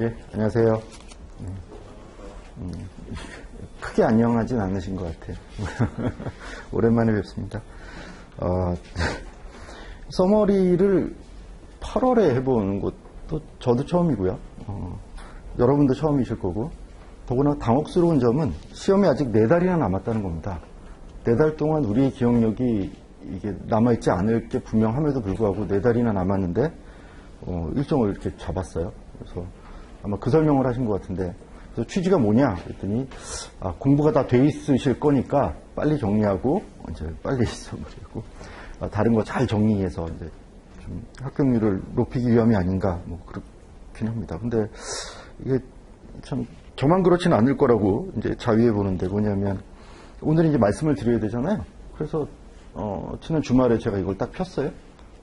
예, 안녕하세요. 크게 안녕하진 않으신 것 같아요. 오랜만에 뵙습니다. 서머리를 8월에 해보는 것도 저도 처음이고요. 여러분도 처음이실 거고, 더구나 당혹스러운 점은 시험이 아직 4달이나 남았다는 겁니다. 4달 동안 우리의 기억력이 이게 남아있지 않을 게 분명함에도 불구하고 4달이나 남았는데, 일정을 이렇게 잡았어요. 그래서 아마 그 설명을 하신 것 같은데, 그래서 취지가 뭐냐 그랬더니, 공부가 다 돼 있으실 거니까 빨리 정리하고 이제 빨리 써버리고, 다른 거 잘 정리해서 이제 좀 합격률을 높이기 위함이 아닌가, 뭐 그렇긴 합니다. 근데 이게 참 저만 그렇진 않을 거라고 이제 자위해 보는데, 뭐냐면 오늘 이제 말씀을 드려야 되잖아요. 그래서 지난 주말에 제가 이걸 딱 폈어요.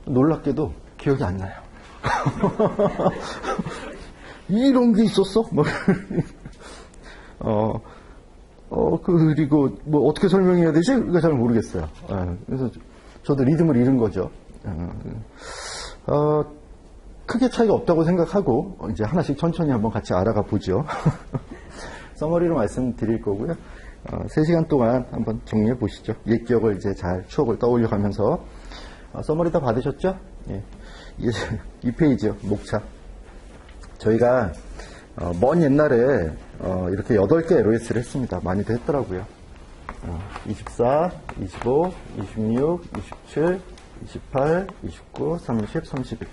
놀랍게도 기억이 안 나요. 이런 게 있었어? 그리고 뭐 어떻게 설명해야 되지? 그거 잘 모르겠어요. 그래서 저도 리듬을 잃은 거죠. 크게 차이가 없다고 생각하고 이제 하나씩 천천히 한번 같이 알아가 보죠. 서머리로 말씀드릴 거고요. 3시간 동안 한번 정리해 보시죠. 옛 기억을 이제 잘 추억을 떠올려 가면서. 서머리 다 받으셨죠? 예. 이 페이지요. 목차. 저희가 먼 옛날에 이렇게 8개 LOS를 했습니다. 많이도 했더라고요. 24, 25, 26, 27, 28, 29, 30, 31.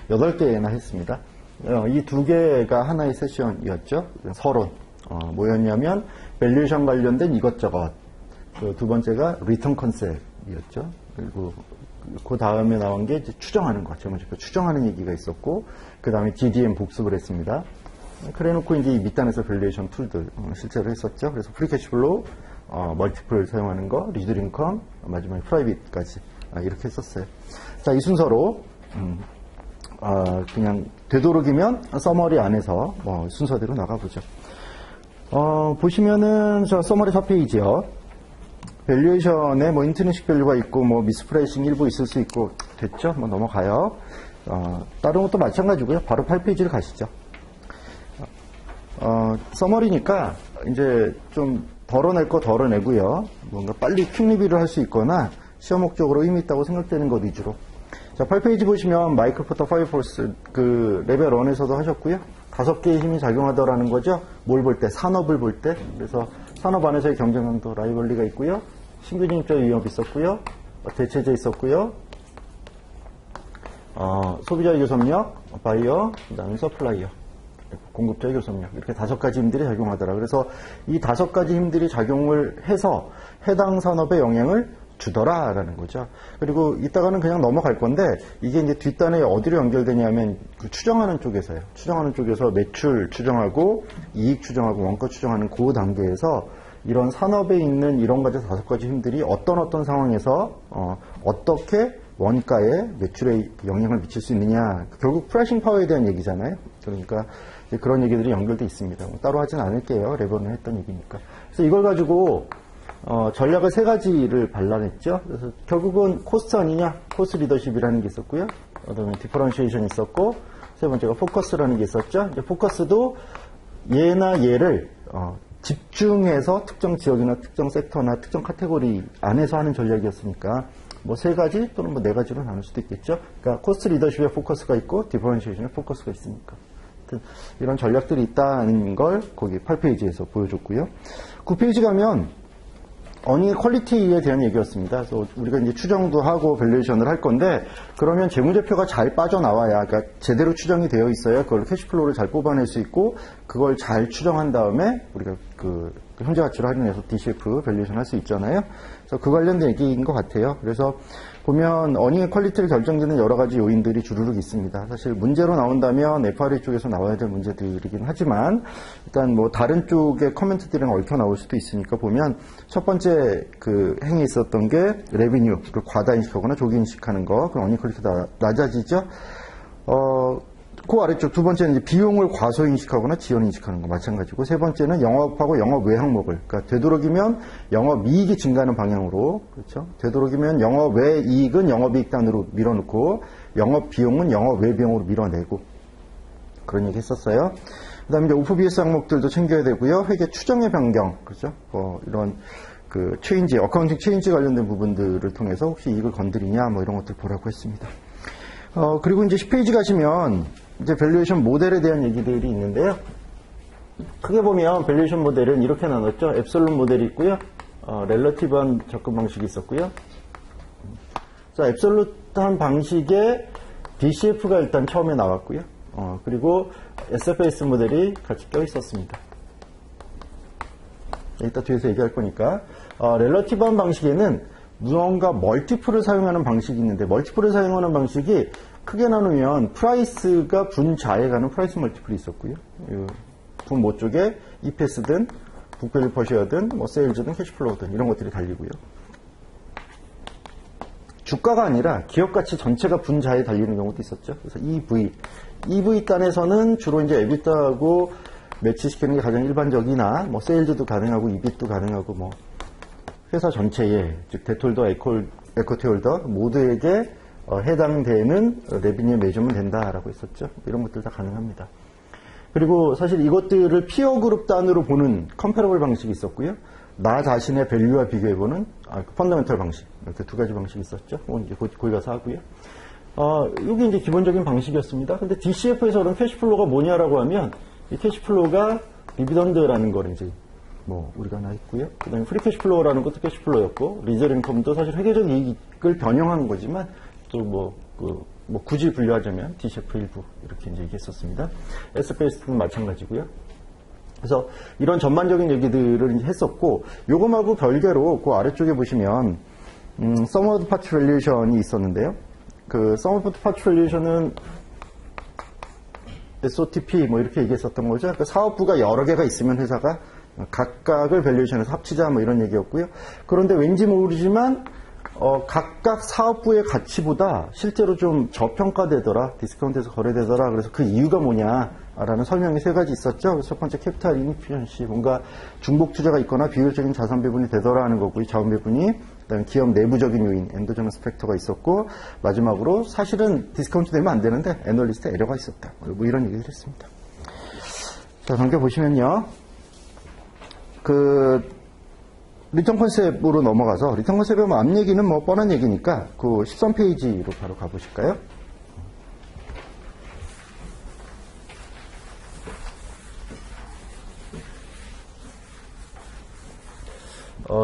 8개나 했습니다. 이 2개가 하나의 세션이었죠. 서론. 뭐였냐면 밸류에이션 관련된 이것저것. 두 번째가 리턴 컨셉이었죠. 그리고 그 다음에 나온 게 이제 추정하는 거, 제목적으로 추정하는 얘기가 있었고, 그 다음에 GDM 복습을 했습니다. 그래놓고 이제 이 밑단에서 밸류에이션 툴들 실제로 했었죠. 그래서 프리캐시플로우, 멀티플 사용하는 거, 리드 링컴, 마지막에 프라이빗까지 이렇게 했었어요. 자, 이 순서로 그냥 되도록이면 서머리 안에서 순서대로 나가보죠. 보시면은 저 서머리 4페이지요. 밸류에이션에 뭐 인트리식 밸류가 있고 뭐 미스프라이싱 일부 있을 수 있고 됐죠? 뭐 넘어가요. 다른 것도 마찬가지고요. 바로 8페이지를 가시죠. 서머리니까 이제 좀 덜어낼 거 덜어내고요. 뭔가 빨리 퀵 리뷰를 할 수 있거나 시험 목적으로 의미 있다고 생각되는 것 위주로. 자, 8페이지 보시면 마이크로포터 파이어포스 그 레벨 1에서도 하셨고요. 5개의 힘이 작용하더라는 거죠. 뭘 볼 때? 산업을 볼 때. 그래서 산업 안에서의 경쟁 강도 라이벌리가 있고요. 신규 진입자 위협이 있었고요. 대체제 있었고요. 소비자의 교섭력, 바이어, 그 다음에 서플라이어, 공급자의 교섭력. 이렇게 5가지 힘들이 작용하더라. 그래서 이 5가지 힘들이 작용을 해서 해당 산업에 영향을 주더라라는 거죠. 그리고 이따가는 그냥 넘어갈 건데, 이게 이제 뒷단에 어디로 연결되냐면 그 추정하는 쪽에서요. 추정하는 쪽에서 매출 추정하고 이익 추정하고 원가 추정하는 그 단계에서 이런 산업에 있는 이런 가지 5가지 힘들이 어떤 상황에서 어떻게 원가에 매출에 영향을 미칠 수 있느냐. 결국 프라이싱 파워에 대한 얘기잖아요. 그러니까 그런 얘기들이 연결돼 있습니다. 따로 하진 않을게요. 레버는 했던 얘기니까. 그래서 이걸 가지고 전략을 3가지를 발라냈죠. 그래서 결국은 코스트 아니냐, 코스트 리더십이라는 게 있었고요. 그다음에 디퍼런시에이션이 있었고, 세 번째가 포커스라는 게 있었죠. 이제 포커스도 얘나 얘를 집중해서 특정 지역이나 특정 섹터나 특정 카테고리 안에서 하는 전략이었으니까 뭐 3가지 또는 뭐 4가지로 나눌 수도 있겠죠. 그러니까 코스트 리더십에 포커스가 있고 디퍼런시에이션에 포커스가 있으니까. 이런 전략들이 있다는 걸 거기 8페이지에서 보여줬고요. 9페이지 가면 어닝의 퀄리티에 대한 얘기였습니다. 그래서 우리가 이제 추정도 하고 밸류에이션을 할 건데, 그러면 재무제표가 잘 빠져나와야, 그러니까 제대로 추정이 되어 있어야 그걸 캐시플로우를 잘 뽑아낼 수 있고, 그걸 잘 추정한 다음에 우리가 그 현재 가치로 활용해서 DCF 밸류에이션 할 수 있잖아요. 그래서 그 관련된 얘기인 것 같아요. 그래서 보면 어닝의 퀄리티를 결정짓는 여러 가지 요인들이 주르륵 있습니다. 사실 문제로 나온다면 FRA 쪽에서 나와야 될 문제들이긴 하지만, 일단 뭐 다른 쪽의 커멘트들이랑 얽혀 나올 수도 있으니까 보면, 첫 번째 그 행위 있었던 게 레비뉴를 과다 인식하거나 조기 인식하는 거, 그럼 어닝 퀄리티가 낮아지죠. 그 아래쪽 두 번째는 이제 비용을 과소 인식하거나 지연 인식하는 거 마찬가지고, 세 번째는 영업하고 영업 외 항목을, 그러니까 되도록이면 영업 이익이 증가하는 방향으로, 그렇죠? 되도록이면 영업 외 이익은 영업 이익단으로 밀어넣고 영업 비용은 영업 외 비용으로 밀어내고, 그런 얘기 했었어요. 그 다음에 이제 OPBS 항목들도 챙겨야 되고요. 회계 추정의 변경, 그죠? 이런 그 체인지, 어카운팅 체인지 관련된 부분들을 통해서 혹시 이익을 건드리냐, 뭐 이런 것들 보라고 했습니다. 그리고 이제 10페이지 가시면 이제 밸류에이션 모델에 대한 얘기들이 있는데요. 크게 보면 밸류에이션 모델은 이렇게 나눴죠. 앱솔루트 모델이 있고요. 렐러티브한 접근 방식이 있었고요. 자, 앱솔루트한 방식에 DCF가 일단 처음에 나왔고요. 그리고 SFAS 모델이 같이 껴 있었습니다. 이따 뒤에서 얘기할 거니까. 렐러티브한 방식에는 무언가 멀티플을 사용하는 방식이 있는데, 멀티플을 사용하는 방식이 크게 나누면 프라이스가 분자에 가는 프라이스 멀티플이 있었고요. 분모 쪽에 EPS든 북밸류 퍼시어든 뭐 세일즈든 캐시플로우든 이런 것들이 달리고요. 주가가 아니라 기업 가치 전체가 분자에 달리는 경우도 있었죠. 그래서 EV 단에서는 주로 이제 에비타하고 매치시키는 게 가장 일반적이나 뭐 세일즈도 가능하고 EBIT도 가능하고 뭐 회사 전체에 즉 데톨더 에코티 홀더 모두에게 해당되는 레비뉴에 매주면 된다라고 했었죠. 이런 것들 다 가능합니다. 그리고 사실 이것들을 피어 그룹 단으로 보는 컴패러블 방식이 있었고요. 나 자신의 밸류와 비교해보는 펀더멘털 방식, 이렇게 두 가지 방식이 있었죠. 이제 거기 가서 하고요. 이게 이제 기본적인 방식이었습니다. 근데 DCF에서 그런 캐시플로우가 뭐냐라고 하면 이 캐시플로우가 디비던드라는 걸 이제 뭐 우리가 하나 있고요. 그다음에 프리 캐시플로우라는 것도 캐시플로우였고 리저브 인컴도 사실 회계적 이익을 변형한 거지만 또 굳이 분류하자면 DCF 일부 이렇게 이제 얘기했었습니다. SFAS도 마찬가지고요. 그래서 이런 전반적인 얘기들을 이제 했었고, 요거하고 별개로 그 아래쪽에 보시면 Sum of the Parts Valuation이 있었는데요. 그 Sum of the Parts Valuation은 SOTP 뭐 이렇게 얘기했었던 거죠. 그러니까 사업부가 여러 개가 있으면 회사가 각각을 밸류에이션에서 합치자 뭐 이런 얘기였고요. 그런데 왠지 모르지만 각각 사업부의 가치보다 실제로 좀 저평가되더라, 디스카운트에서 거래되더라. 그래서 그 이유가 뭐냐라는 설명이 세 가지 있었죠. 그래서 첫 번째 캐피탈 이니피션시, 뭔가 중복 투자가 있거나 비효율적인 자산 배분이 되더라 하는 거고요. 자원 배분이, 그다음에 기업 내부적인 요인, 엔도저너스 팩터가 있었고, 마지막으로 사실은 디스카운트 되면 안 되는데 애널리스트 에러가 있었다. 뭐 이런 얘기를 했습니다. 자, 넘겨보시면요. 리턴 컨셉으로 넘어가서, 리턴 컨셉의 뭐 앞 얘기는 뭐 뻔한 얘기니까 그 13페이지로 바로 가보실까요?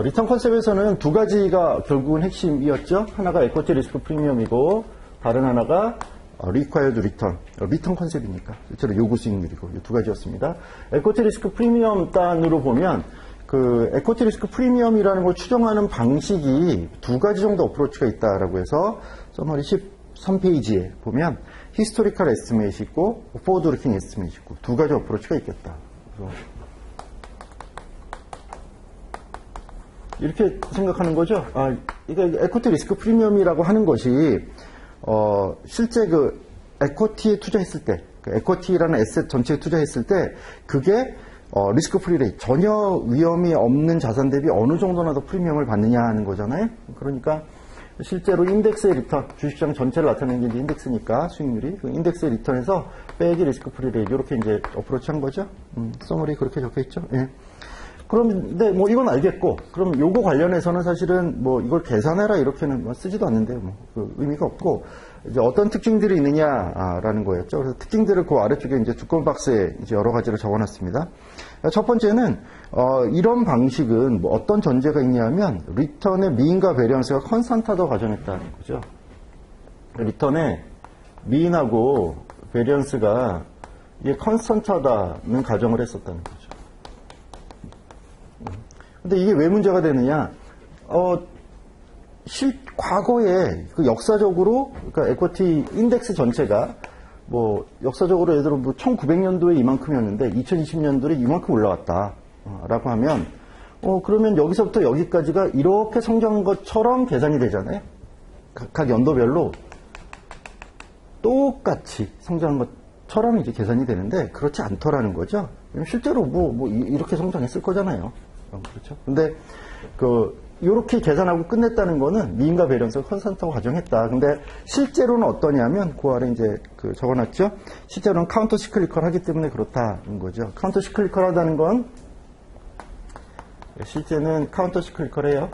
리턴 컨셉에서는 두 가지가 결국은 핵심이었죠. 하나가 에쿼티 리스크 프리미엄이고 다른 하나가 리퀘어드 리턴 컨셉이니까 실제로 요구 수익률이고 이 두 가지였습니다. 에쿼티 리스크 프리미엄 단으로 보면 그 에쿼티 리스크 프리미엄이라는 걸 추정하는 방식이 두 가지 정도 어프로치가 있다라고 해서 서머리 13페이지에 보면 히스토리컬 에스티메이트 있고 포워드 루킹 에스티메이트 있고 두 가지 어프로치가 있겠다. 그래서 이렇게 생각하는 거죠. 이게 에쿼티 리스크 프리미엄이라고 하는 것이 실제 그 에쿼티에 투자했을 때, 그 에쿼티라는 에셋 전체에 투자했을 때 그게 리스크 프리 레이트, 전혀 위험이 없는 자산 대비 어느 정도나 더 프리미엄을 받느냐 하는 거잖아요. 그러니까 실제로 인덱스의 리턴, 주식시장 전체를 나타내는 게 이제 인덱스니까 수익률이 그 인덱스의 리턴에서 빼기 리스크 프리 레이트 이렇게 이제 어프로치 한 거죠. 서머리 그렇게 적혀 있죠. 예. 그런데 뭐 이건 알겠고, 그럼 요거 관련해서는 사실은 뭐 이걸 계산해라 이렇게는 뭐 쓰지도 않는데 뭐 그 의미가 없고, 이제 어떤 특징들이 있느냐라는 거였죠. 그래서 특징들을 그 아래쪽에 이제 두꺼운 박스에 이제 여러 가지를 적어놨습니다. 첫 번째는 이런 방식은 뭐 어떤 전제가 있냐면 리턴의 미인과 베리언스가 컨스탄트하다고 가정했다는 거죠. 리턴의 미인하고 베리언스가 이게 컨스탄트하다는 가정을 했었다는 거죠. 근데 이게 왜 문제가 되느냐? 과거에 그 역사적으로, 그러니까 에쿼티 인덱스 전체가 뭐 역사적으로 예를 들어 뭐 1900년도에 이만큼이었는데 2020년도에 이만큼 올라왔다라고 하면 그러면 여기서부터 여기까지가 이렇게 성장한 것처럼 계산이 되잖아요. 각 연도별로 똑같이 성장한 것처럼 이제 계산이 되는데 그렇지 않더라는 거죠. 실제로 뭐 이렇게 성장했을 거잖아요. 그렇죠. 근데 이렇게 계산하고 끝냈다는 거는 미인과 배련성을 컨스턴트라고 가정했다. 근데 실제로는 어떠냐면 그 아래 이제 그 적어놨죠. 실제로는 카운터 시클리컬 하기 때문에 그렇다는 거죠. 카운터 시클리컬 하다는 건 실제는 카운터 시클리컬해요.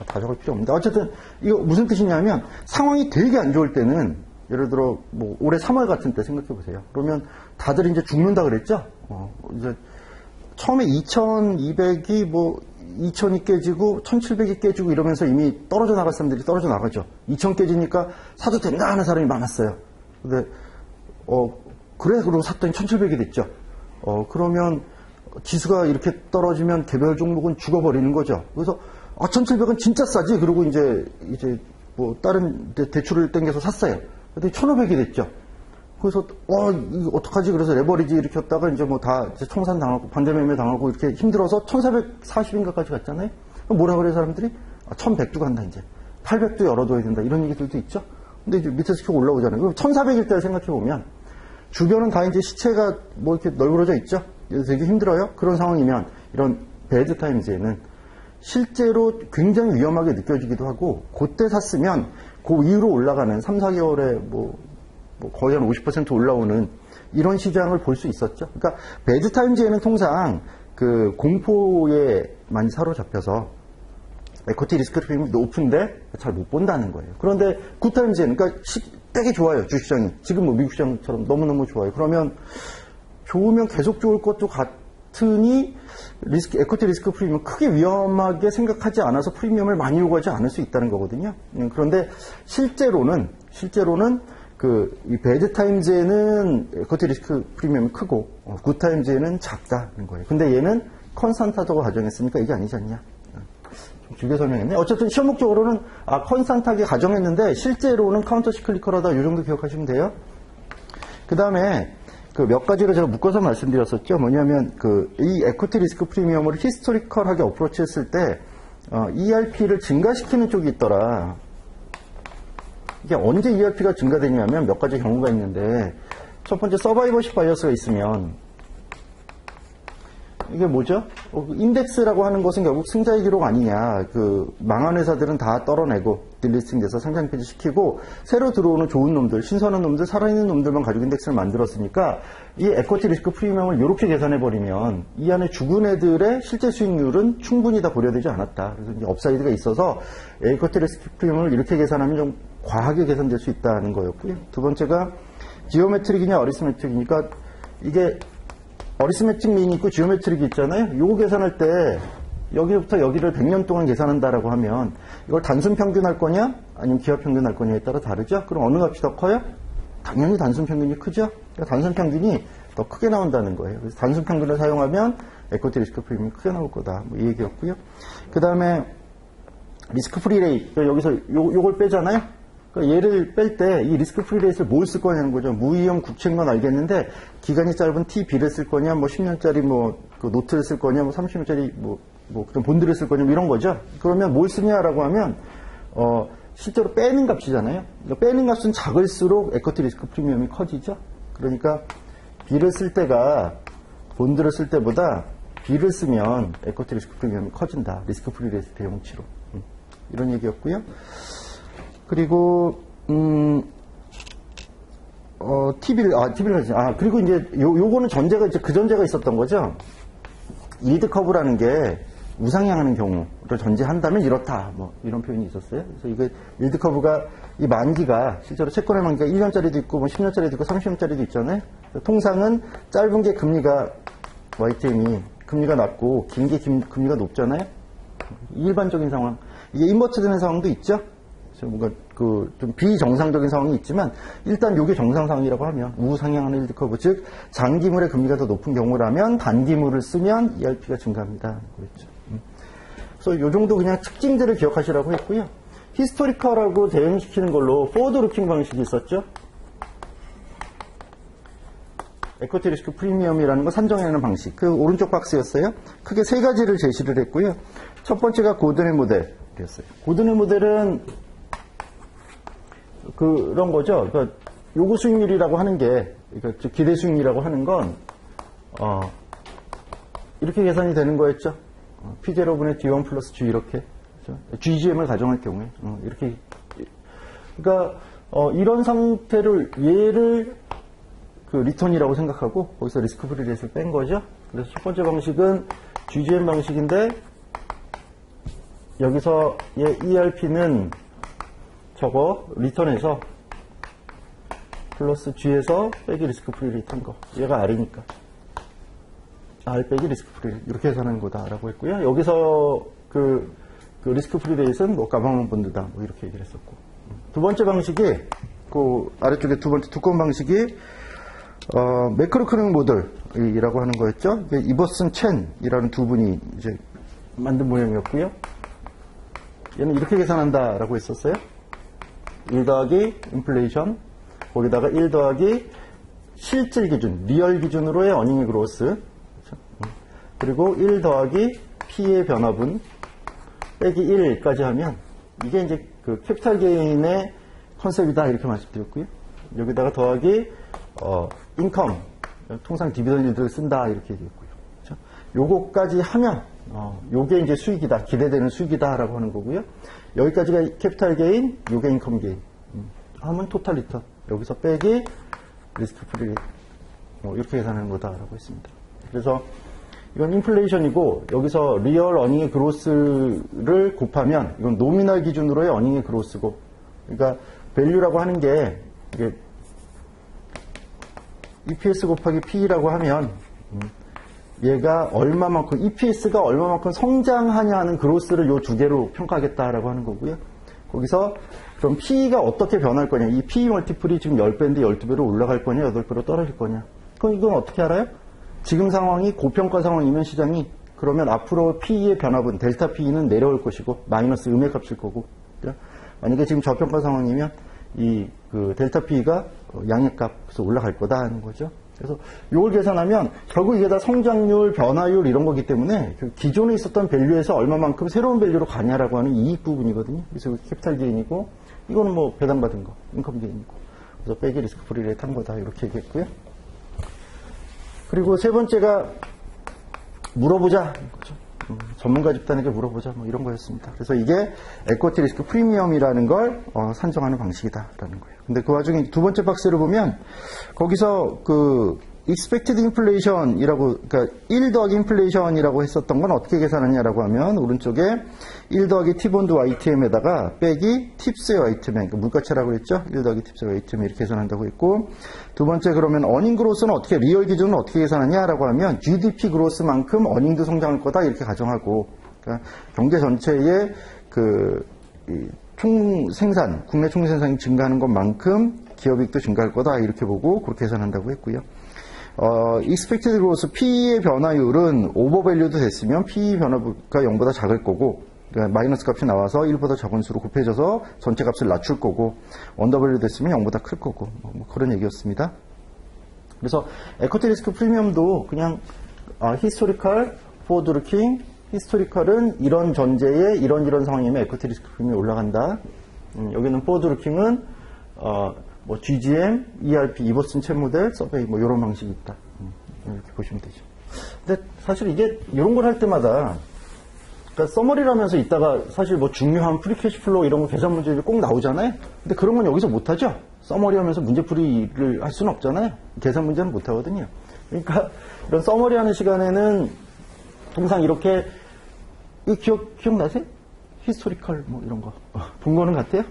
다 적을 필요 없는데 어쨌든 이거 무슨 뜻이냐면 상황이 되게 안 좋을 때는 예를 들어 뭐 올해 3월 같은 때 생각해 보세요. 그러면 다들 이제 죽는다 그랬죠. 이제 처음에 2200이 뭐 2000이 깨지고 1700이 깨지고 이러면서 이미 떨어져 나갈 사람들이 떨어져 나가죠. 2000 깨지니까 사도 된다 하는 사람이 많았어요. 근데 그래 그러고 샀더니 1700이 됐죠. 그러면 지수가 이렇게 떨어지면 개별 종목은 죽어버리는 거죠. 그래서 1700은 진짜 싸지. 그리고 이제 뭐 다른 대출을 땡겨서 샀어요. 근데 1500이 됐죠. 그래서 이거 어떡하지? 그래서 레버리지 일으켰다가 이제 뭐 다 청산 당하고 반대매매 당하고 이렇게 힘들어서 1440인가까지 갔잖아요. 뭐라 그래요 사람들이? 1100도 간다 이제. 800도 열어둬야 된다. 이런 얘기들도 있죠. 근데 이제 밑에서 계속 올라오잖아요. 그럼 1400일 때 생각해 보면 주변은 다 이제 시체가 뭐 이렇게 널브러져 있죠. 그래서 되게 힘들어요. 그런 상황이면 이런 배드 타임즈에는 실제로 굉장히 위험하게 느껴지기도 하고 그때 샀으면 그 이후로 올라가는 3, 4개월에 뭐 거의 한 50% 올라오는 이런 시장을 볼 수 있었죠. 그러니까 배드 타임즈에는 통상 그 공포에 많이 사로잡혀서 에코티 리스크 프리미엄이 높은데 잘 못 본다는 거예요. 그런데 굿 타임즈에는 그러니까 되게 좋아요. 주식시장이. 지금 뭐 미국 시장처럼 너무너무 좋아요. 그러면 좋으면 계속 좋을 것도 같으니 에코티 리스크 프리미엄 크게 위험하게 생각하지 않아서 프리미엄을 많이 요구하지 않을 수 있다는 거거든요. 그런데 실제로는 이 배드 타임즈에는 에코티 리스크 프리미엄이 크고 굿 타임즈에는 작다는 거예요. 근데 얘는 컨스턴트하다고 가정했으니까 이게 아니지 않냐. 좀 길게 설명했네. 어쨌든 시험 목적으로는 컨스턴트하게 가정했는데 실제로는 카운터 시클리컬하다 이 정도 기억하시면 돼요. 그 다음에 그 몇 가지를 제가 묶어서 말씀드렸었죠. 뭐냐면 이 에코티 리스크 프리미엄을 히스토리컬하게 어프로치했을 때 ERP를 증가시키는 쪽이 있더라. 이게 언제 ERP가 증가되냐면 몇 가지 경우가 있는데 첫 번째 서바이버십 바이어스가 있으면 이게 뭐죠? 인덱스라고 하는 것은 결국 승자의 기록 아니냐. 망한 회사들은 다 떨어내고 딜리스팅 돼서 상장 폐지시키고 새로 들어오는 좋은 놈들, 신선한 놈들, 살아있는 놈들만 가지고 인덱스를 만들었으니까 이 에코티 리스크 프리미엄을 이렇게 계산해버리면 이 안에 죽은 애들의 실제 수익률은 충분히 다 고려되지 않았다. 그래서 이제 업사이드가 있어서 에코티 리스크 프리미엄을 이렇게 계산하면 좀 과하게 계산될 수 있다는 거였고요. 두 번째가 지오메트릭이냐 어리스메트릭이니까 이게 어리스메틱 미인이 있고 지오메트릭이 있잖아요. 요거 계산할 때 여기부터 여기를 100년 동안 계산한다라고 하면 이걸 단순 평균할 거냐 아니면 기하 평균할 거냐에 따라 다르죠. 그럼 어느 값이 더 커요? 당연히 단순 평균이 크죠. 그러니까 단순 평균이 더 크게 나온다는 거예요. 그래서 단순 평균을 사용하면 에코티 리스크 프리미엄이 크게 나올 거다. 뭐 이 얘기였고요. 그 다음에 리스크 프리 레이트. 여기서 요걸 빼잖아요. 그러니까 얘를 뺄 때 이 리스크 프리 레이트를 뭘 쓸 거냐는 거죠. 무위험 국채인 건 알겠는데 기간이 짧은 T-B를 쓸 거냐, 뭐 10년짜리 그 노트를 쓸 거냐, 뭐 30년짜리 그런 본드를 쓸 거냐, 뭐 이런 거죠. 그러면 뭘 쓰냐라고 하면 실제로 빼는 값이잖아요. 그러니까 빼는 값은 작을수록 에코티 리스크 프리미엄이 커지죠. 그러니까 B를 쓸 때가 본드를 쓸 때보다 B를 쓰면 에코티 리스크 프리미엄이 커진다. 리스크 프리 레이트 대용치로. 이런 얘기였고요. 그리고 그리고 이제 요거는 전제가 이제 그 전제가 있었던 거죠. 일드 커브라는 게 우상향하는 경우를 전제한다면 이렇다. 뭐 이런 표현이 있었어요. 그래서 이거 일드 커브가 이 만기가 실제로 채권의 만기가 1년짜리도 있고 뭐 10년짜리도 있고 30년짜리도 있잖아요. 통상은 짧은 게 금리가 YTM이 금리가 낮고 긴 게 금리가 높잖아요. 일반적인 상황. 이게 인버트되는 상황도 있죠. 뭔가 좀 비정상적인 상황이 있지만 일단 이게 정상 상황이라고 하면 우상향하는 일드 커브, 즉 장기물의 금리가 더 높은 경우라면 단기물을 쓰면 ERP가 증가합니다. 그렇죠. 그래서 이 정도 그냥 특징들을 기억하시라고 했고요. 히스토리컬하고 대응시키는 걸로 포워드 루킹 방식이 있었죠. 에코티 리스크 프리미엄이라는 거 산정해내는 방식. 그 오른쪽 박스였어요. 크게 세 가지를 제시를 했고요. 첫 번째가 고든의 모델이었어요. 고든의 모델은 그런 거죠. 그러니까 요구 수익률이라고 하는 게, 그러니까 기대 수익률이라고 하는 건 이렇게 계산이 되는 거였죠. P0분의 D1 플러스 G 이렇게. 그렇죠? GGM을 가정할 경우에. 이렇게. 그러니까, 이런 상태를, 얘를 그 리턴이라고 생각하고, 거기서 리스크 프리 레이트를 뺀 거죠. 그래서 첫 번째 방식은 GGM 방식인데, 여기서 얘 ERP는 저거 리턴에서 플러스 G에서 빼기 리스크 프리 레이트 한 거. 얘가 R이니까. R 빼기 리스크 프리 이렇게 계산하는 거다라고 했고요. 여기서 그 리스크 프리 레이트는 뭐 가방만 본드다 뭐 이렇게 얘기를 했었고. 두 번째 방식이 그 아래쪽에 두 번째 두꺼운 방식이 매크로 크닝 모델이라고 하는 거였죠. 이버슨 첸이라는 두 분이 이제 만든 모양이었고요. 얘는 이렇게 계산한다라고 했었어요. 1 더하기 인플레이션 거기다가 1 더하기 실질 기준, 리얼 기준으로의 어닝의 그로스 그렇죠? 그리고 1 더하기 P의 변화분 빼기 1까지 하면 이게 이제 그 캐피탈 게인의 컨셉이다 이렇게 말씀드렸고요. 여기다가 더하기 인컴 통상 디비던드를 쓴다 이렇게 얘기했고요. 그렇죠? 요거까지 하면 요게 이제 수익이다 기대되는 수익이다라고 하는 거고요. 여기까지가 캐피탈 게인, 요게 인컴 게인 하면 토탈 리턴 여기서 빼기 리스크 프리 이렇게 계산하는 거다라고 했습니다. 그래서 이건 인플레이션이고 여기서 리얼 어닝의 그로스를 곱하면 이건 노미널 기준으로의 어닝의 그로스고 그러니까 밸류라고 하는 게 이게 EPS 곱하기 P라고 하면 얘가 얼마만큼 EPS가 얼마만큼 성장하냐 하는 그로스를 요 두 개로 평가하겠다라고 하는 거고요. 거기서 그럼 P가 어떻게 변할 거냐 이 P 멀티플이 지금 10배인데 12배로 올라갈 거냐 8배로 떨어질 거냐 그럼 이건 어떻게 알아요? 지금 상황이 고평가 상황이면 시장이 그러면 앞으로 P의 변화분 델타 P는 내려올 것이고 마이너스 음의 값일 거고 그죠? 만약에 지금 저평가 상황이면 이 그 델타 P가 양의 값에서 올라갈 거다 하는 거죠. 그래서 이걸 계산하면 결국 이게 다 성장률, 변화율 이런 거기 때문에 그 기존에 있었던 밸류에서 얼마만큼 새로운 밸류로 가냐라고 하는 이익 부분이거든요. 그래서 캐피탈 게인이고 이거는 뭐 배당받은 거, 인컴 게인이고 그래서 빼기 리스크 프리 레이트 한 거다 이렇게 얘기했고요. 그리고 세 번째가 물어보자 거죠. 전문가 집단에게 물어보자 뭐 이런 거였습니다. 그래서 이게 에쿼티 리스크 프리미엄이라는 걸 산정하는 방식이다라는 거예요. 근데 그 와중에 두 번째 박스를 보면 거기서 그 expected inflation이라고 그러니까 1 더하기 inflation이라고 했었던 건 어떻게 계산하냐라고 하면 오른쪽에 1 더하기 T본드 YTM에다가 빼기 팁스의 YTM 그러니까 물가차라고 했죠. 1 더하기 팁스의 YTM 이렇게 계산한다고 했고 두 번째 그러면 어닝 그로스는 어떻게 리얼 기준은 어떻게 계산하냐라고 하면 GDP 그로스만큼 어닝도 성장할 거다 이렇게 가정하고 그러니까 경제 전체의 그 총생산, 국내 총생산이 증가하는 것만큼 기업이익도 증가할 거다 이렇게 보고 그렇게 계산한다고 했고요. expected growth P의 변화율은 오버밸류도 됐으면 P 변화가 0보다 작을 거고 그러니까 마이너스 값이 나와서 1보다 적은 수로 곱해져서 전체 값을 낮출 거고 언더밸류 됐으면 0보다 클 거고 뭐 그런 얘기였습니다. 그래서 에쿼티 리스크 프리미엄도 그냥 히스토리컬, 포워드 루킹 히스토리컬은 이런 전제에 이런 상황이면 에쿼티 리스크 프리미엄이 올라간다. 여기는 포워드 루킹은 뭐 GGM, ERP, 이버슨 챗 모델, 서베이 뭐 이런 방식이 있다. 이렇게 보시면 되죠. 근데 사실 이게 이런 걸 할 때마다 그러니까 서머리라면서 있다가 사실 뭐 중요한 프리캐시 플로우 이런 거 계산 문제들이 꼭 나오잖아요. 근데 그런 건 여기서 못 하죠. 서머리 하면서 문제풀이를 할 수는 없잖아요. 계산 문제는 못 하거든요. 그러니까 이런 서머리 하는 시간에는 통상 이렇게 이거 기억나세요? 히스토리컬 뭐 이런 거 본 거는 같아요?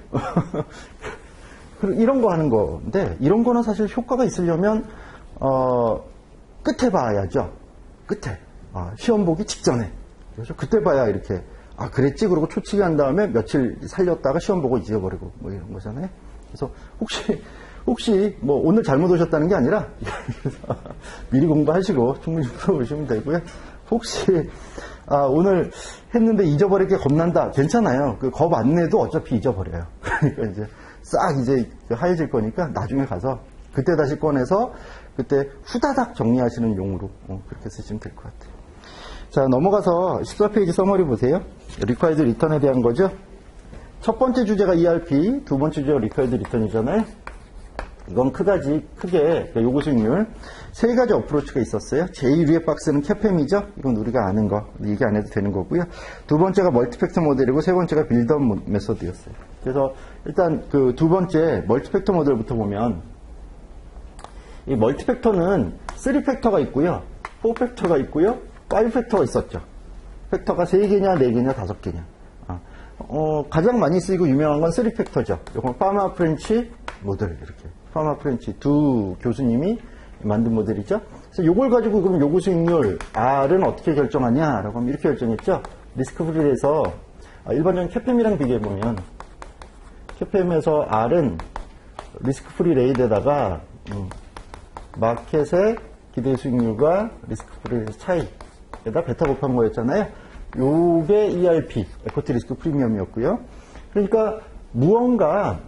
이런 거 하는 건데 이런 거는 사실 효과가 있으려면 끝에 봐야죠. 끝에 시험 보기 직전에 그렇죠? 그때 봐야 이렇게 그랬지 그러고 초치기 한 다음에 며칠 살렸다가 시험 보고 잊어버리고 뭐 이런 거잖아요. 그래서 혹시 뭐 오늘 잘못 오셨다는 게 아니라 미리 공부하시고 충분히 풀어보시면 되고요. 혹시 오늘 했는데 잊어버릴 게 겁난다. 괜찮아요. 그 겁 안 내도 어차피 잊어버려요. 그러니까 이제 싹 이제 하얘질 거니까 나중에 가서 그때 다시 꺼내서 그때 후다닥 정리하시는 용으로 그렇게 쓰시면 될 것 같아요. 자, 넘어가서 14페이지 서머리 보세요. 리콰이드 리턴에 대한 거죠. 첫 번째 주제가 ERP, 두 번째 주제가 리콰이드 리턴이잖아요. 이건 크게 그러니까 요구 수익률 세 가지 어프로치가 있었어요. 제일 위에 박스는 CAPM이죠. 이건 우리가 아는 거, 얘기 안 해도 되는 거고요. 두 번째가 멀티팩터 모델이고 세 번째가 빌드업 메소드였어요. 그래서 일단 그 두 번째 멀티팩터 모델부터 보면 이 멀티팩터는 3팩터가 있고요, 4팩터가 있고요, 5팩터가 있었죠. 팩터가 3개냐, 4개냐, 5개냐. 가장 많이 쓰이고 유명한 건 3팩터죠. 이건 파마 프렌치 모델, 이렇게. 파마 프렌치 두 교수님이 만든 모델이죠. 그래서 이걸 가지고 그럼 요구 수익률 R은 어떻게 결정하냐라고 하면 이렇게 결정했죠. 리스크 프리에서 일반적인 CAPM이랑 비교해보면 CAPM에서 R은 리스크 프리 레이드에다가 마켓의 기대 수익률과 리스크 프리 차이에다 베타 곱한 거였잖아요. 요게 ERP, 에코티 리스크 프리미엄이었고요. 그러니까 무언가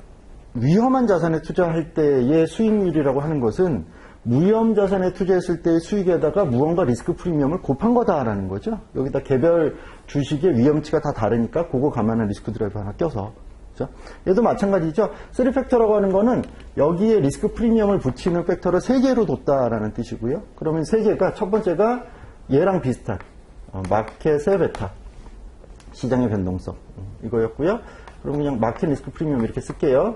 위험한 자산에 투자할 때의 수익률이라고 하는 것은 무위험 자산에 투자했을 때의 수익에다가 무언가 리스크 프리미엄을 곱한 거다라는 거죠. 여기다 개별 주식의 위험치가 다 다르니까 그거 감안한 리스크 드라이브 하나 껴서. 그렇죠? 얘도 마찬가지죠. 3팩터라고 하는 거는 여기에 리스크 프리미엄을 붙이는 팩터를 3개로 뒀다라는 뜻이고요. 그러면 3개가 첫 번째가 얘랑 비슷한 마켓의 베타, 시장의 변동성 이거였고요. 그럼 그냥 마켓 리스크 프리미엄 이렇게 쓸게요.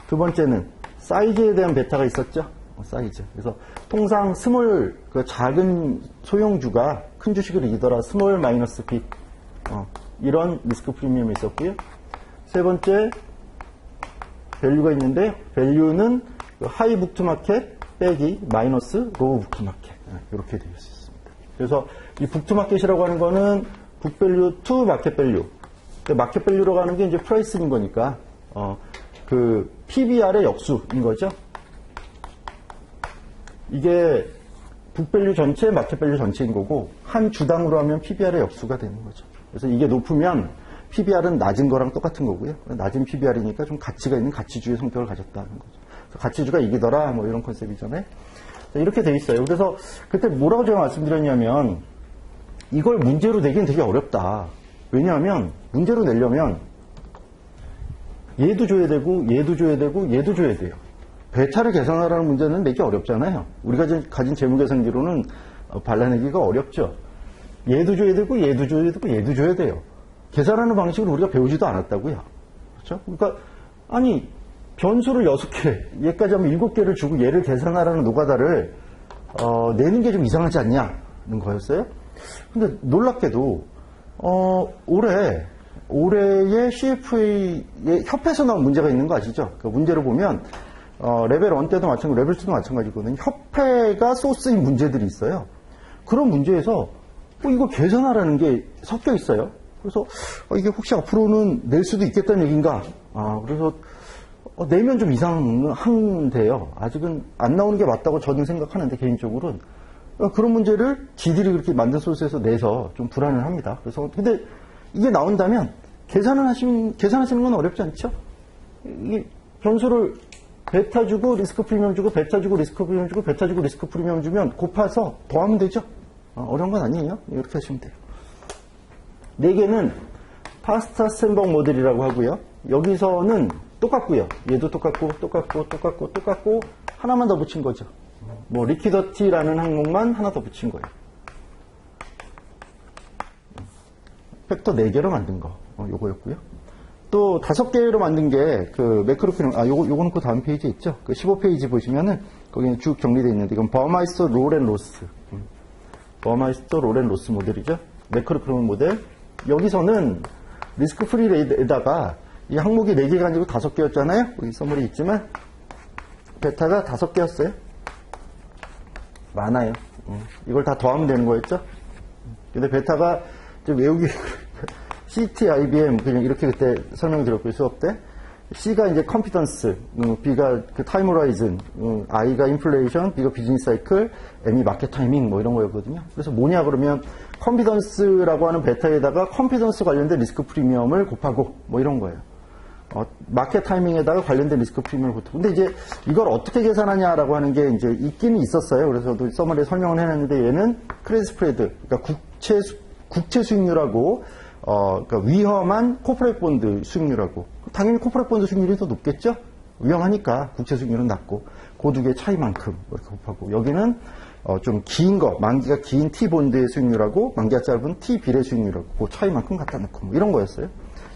두 번째는 사이즈에 대한 베타가 있었죠. 사이즈. 그래서 통상 스몰, 그 작은 소형주가 큰 주식을 이기더라. 스몰 마이너스 빅. 이런 리스크 프리미엄이 있었고요. 세 번째, 밸류가 있는데, 밸류는 하이 북투마켓 빼기 마이너스 로우 북투마켓. 이렇게 되어 있습니다. 그래서 이 북투마켓이라고 하는 거는 북밸류 투 마켓 밸류. 마켓 밸류라고 하는 게 이제 프라이스인 거니까, 그 PBR의 역수인 거죠. 이게 북밸류 전체, 마켓밸류 전체인 거고 한 주당으로 하면 PBR의 역수가 되는 거죠. 그래서 이게 높으면 PBR은 낮은 거랑 똑같은 거고요. 낮은 PBR이니까 좀 가치가 있는 가치주의 성격을 가졌다는 거죠. 그래서 가치주가 이기더라 뭐 이런 컨셉이잖아요. 이렇게 돼 있어요. 그래서 그때 뭐라고 제가 말씀드렸냐면 이걸 문제로 내기는 되게 어렵다. 왜냐하면 문제로 내려면 얘도 줘야 되고 얘도 줘야 되고 얘도 줘야 돼요. 베타를 계산하라는 문제는 내기 어렵잖아요. 우리가 가진 재무계산기로는 발라내기가 어렵죠. 얘도 줘야 되고 얘도 줘야 되고 얘도 줘야 돼요. 계산하는 방식을 우리가 배우지도 않았다고요. 그렇죠? 그러니까 아니 변수를 6개, 얘까지 하면 7개를 주고 얘를 계산하라는 노가다를 내는 게 좀 이상하지 않냐는 거였어요. 근데 놀랍게도 올해의 CFA의 협회에서 나온 문제가 있는 거 아시죠? 그 문제를 보면 레벨 1 때도 마찬가지고 레벨 2도 마찬가지거든요. 협회가 소스인 문제들이 있어요. 그런 문제에서 이거 계산하라는 게 섞여 있어요. 그래서 이게 혹시 앞으로는 낼 수도 있겠다는 얘기인가? 그래서 내면 좀 이상한데요. 아직은 안 나오는 게 맞다고 저는 생각하는데 개인적으로는 그런 문제를 지들이 그렇게 만든 소스에서 내서 좀 불안을 합니다. 그래서 근데 이게 나온다면 계산하시는 건 어렵지 않죠? 이게 변수를 베타 주고 리스크 프리미엄 주고 베타 주고 리스크 프리미엄 주고 베타 주고 리스크 프리미엄 주면 곱해서 더하면 되죠. 어려운 건 아니에요. 이렇게 하시면 돼요. 4개는 파스타 샌벅 모델이라고 하고요. 여기서는 똑같고요. 얘도 똑같고 하나만 더 붙인 거죠. 뭐 리퀴더티라는 항목만 하나 더 붙인 거예요. 팩터 4개로 만든 거 요거였고요. 또 5개로 만든 게 그 매크로피는 요거는 그 다음 페이지에 있죠. 그 15페이지 보시면은 거기는 쭉 정리되어 있는데 이건 버마이스터 롤앤로스. 버마이스터 롤앤로스 모델이죠. 매크로피는 모델. 여기서는 리스크 프리 레이드에다가 이 항목이 4개가 아니고 5개였잖아요. 여기 선물이 있지만 베타가 5개였어요. 많아요. 이걸 다 더하면 되는 거였죠. 근데 베타가 좀 외우기 CT, IBM 그냥 이렇게 그때 설명드렸고요. 수업 때 C가 이제 컨피던스, B가 그 타임 호라이즌, I가 인플레이션, B가 비즈니스 사이클, M이 마켓 타이밍 뭐 이런 거였거든요. 그래서 뭐냐 그러면 컨피던스라고 하는 베타에다가 컨피던스 관련된 리스크 프리미엄을 곱하고 뭐 이런 거예요. 마켓 타이밍에다가 관련된 리스크 프리미엄을 곱하고. 근데 이제 이걸 어떻게 계산하냐라고 하는 게 이제 있기는 있었어요. 그래서 저도 서머리에 설명을 해놨는데 얘는 크레딧 스프레드, 그러니까 국채 수익률하고 그러니까 위험한 코퍼레이트 본드 수익률하고 당연히 코퍼레이트 본드 수익률이 더 높겠죠. 위험하니까 국채 수익률은 낮고 그 두 개의 차이만큼 이렇게 곱하고 여기는 좀 긴 거, 만기가 긴 T본드의 수익률하고 만기가 짧은 T빌의 수익률하고 그 차이만큼 갖다 놓고 뭐 이런 거였어요.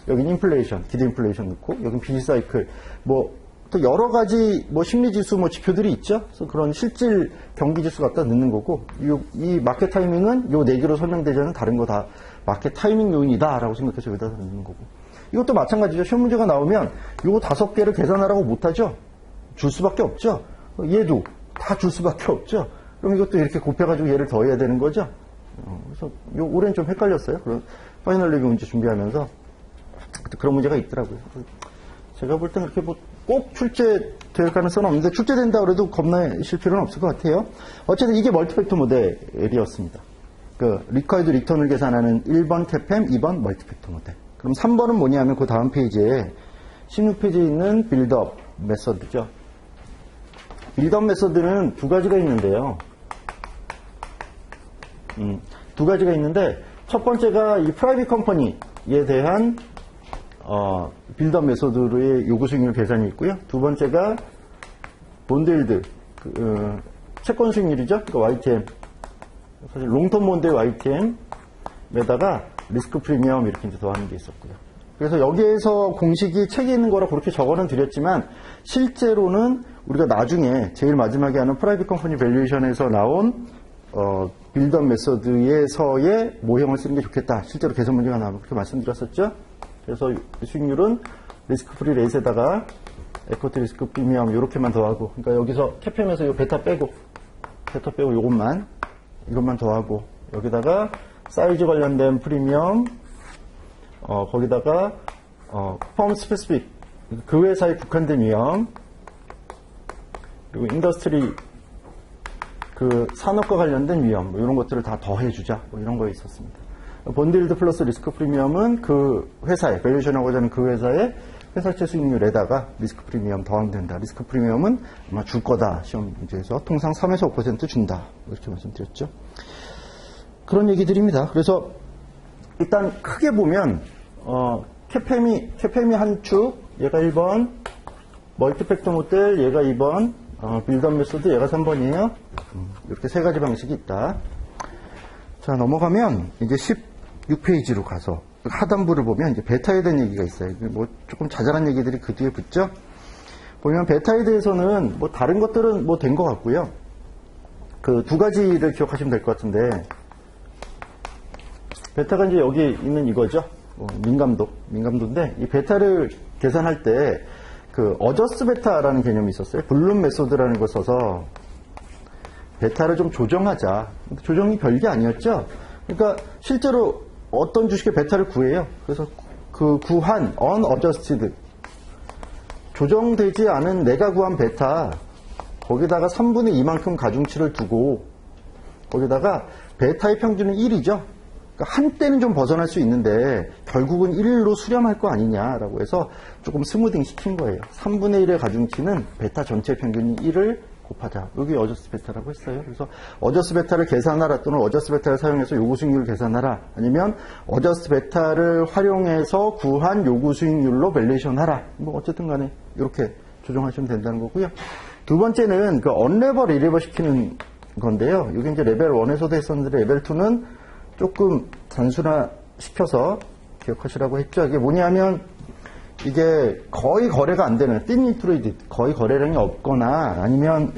여긴 인플레이션, 기대 인플레이션 넣고 여긴 비사이클 뭐 또 여러 가지 뭐 심리지수 뭐 지표들이 있죠. 그래서 그런 실질 경기지수 갖다 넣는 거고 이 마켓 타이밍은 요 네 개로 설명되지 않은 다른 거 다 마켓 타이밍 요인이다라고 생각해서 여기다 넣는 거고 이것도 마찬가지죠. 시험 문제가 나오면 요 5개를 계산하라고 못하죠. 줄 수밖에 없죠. 얘도 다 줄 수밖에 없죠. 그럼 이것도 이렇게 곱해가지고 얘를 더해야 되는 거죠. 그래서 올해는 좀 헷갈렸어요. 그런 파이널 리뷰 문제 준비하면서 그런 문제가 있더라고요. 제가 볼 때는 그렇게 뭐 꼭 출제될 가능성은 없는데 출제된다 그래도 겁나실 필요는 없을 것 같아요. 어쨌든 이게 멀티팩터 모델이었습니다. 그 리쿼이드 리턴을 계산하는 1번 캐팸, 2번 멀티팩터 모델. 그럼 3번은 뭐냐면 그 다음 페이지에 16페이지에 있는 빌드업 메서드죠. 빌드업 메서드는 두 가지가 있는데요. 두 가지가 있는데 첫 번째가 이 프라이빗 컴퍼니에 대한 빌드업 메소드의 요구 수익률 계산이 있고요. 두 번째가 본드일드 채권 수익률이죠. 그러니까 YTM 사실 롱텀 본드의 YTM에다가 리스크 프리미엄 이렇게 이제 더하는 게 있었고요. 그래서 여기에서 공식이 책에 있는 거라 그렇게 적어는 드렸지만 실제로는 우리가 나중에 제일 마지막에 하는 프라이빗 컴퍼니 밸류에이션에서 나온 빌드업 메소드에서의 모형을 쓰는 게 좋겠다. 실제로 개선 문제가 나오면 그렇게 말씀드렸었죠. 그래서 수익률은 리스크 프리 레이트에다가 에코티 리스크 프리미엄 이렇게만 더하고 그러니까 여기서 캐팸에서 이 베타 빼고 이것만 더하고 여기다가 사이즈 관련된 프리미엄 거기다가 펌 스페시픽 그 회사에 국한된 위험 그리고 인더스트리 그 산업과 관련된 위험 뭐 이런 것들을 다 더해주자 뭐 이런 거 있었습니다. 본드일드 플러스 리스크 프리미엄은 그 회사에 밸류에이션하고자 하는 그 회사의 회사채 수익률에다가 리스크 프리미엄 더하면 된다. 리스크 프리미엄은 아마 줄 거다. 시험 문제에서 통상 3에서 5% 준다. 이렇게 말씀드렸죠. 그런 얘기들입니다. 그래서 일단 크게 보면 캐팸이 한 축, 얘가 1번, 멀티팩터 모델, 얘가 2번, 빌드업 메소드, 얘가 3번이에요. 이렇게 세 가지 방식이 있다. 자, 넘어가면 이제 16페이지로 가서 하단부를 보면 이제 베타에 대한 얘기가 있어요. 뭐 조금 자잘한 얘기들이 그 뒤에 붙죠. 보면 베타에 대해서는 뭐 다른 것들은 뭐 된 것 같고요. 그 두 가지를 기억하시면 될 것 같은데 베타가 이제 여기 있는 이거죠. 민감도인데 이 베타를 계산할 때 그 어저스 베타라는 개념이 있었어요. 블룸 메소드라는 걸 써서 베타를 좀 조정하자. 조정이 별게 아니었죠. 그러니까 실제로 어떤 주식의 베타를 구해요. 그래서 그 구한 unadjusted 조정되지 않은 내가 구한 베타 거기다가 3분의 2만큼 가중치를 두고 거기다가 베타의 평균은 1이죠. 그러니까 한때는 좀 벗어날 수 있는데 결국은 1로 수렴할 거 아니냐라고 해서 조금 스무딩 시킨 거예요. 3분의 1의 가중치는 베타 전체 평균이 1을 곱하자. 여기 어저스 베타라고 했어요. 그래서 어저스 베타를 계산하라 또는 어저스 베타를 사용해서 요구 수익률을 계산하라. 아니면 어저스 베타를 활용해서 구한 요구 수익률로 밸류에이션 하라. 뭐 어쨌든 간에 이렇게 조정하시면 된다는 거고요. 두 번째는 그 언레버 리레버 시키는 건데요. 이게 이제 레벨 1에서도 했었는데 레벨 2는 조금 단순화 시켜서 기억하시라고 했죠. 이게 뭐냐면 이게 거의 거래가 안 되는 thin traded 거의 거래량이 없거나 아니면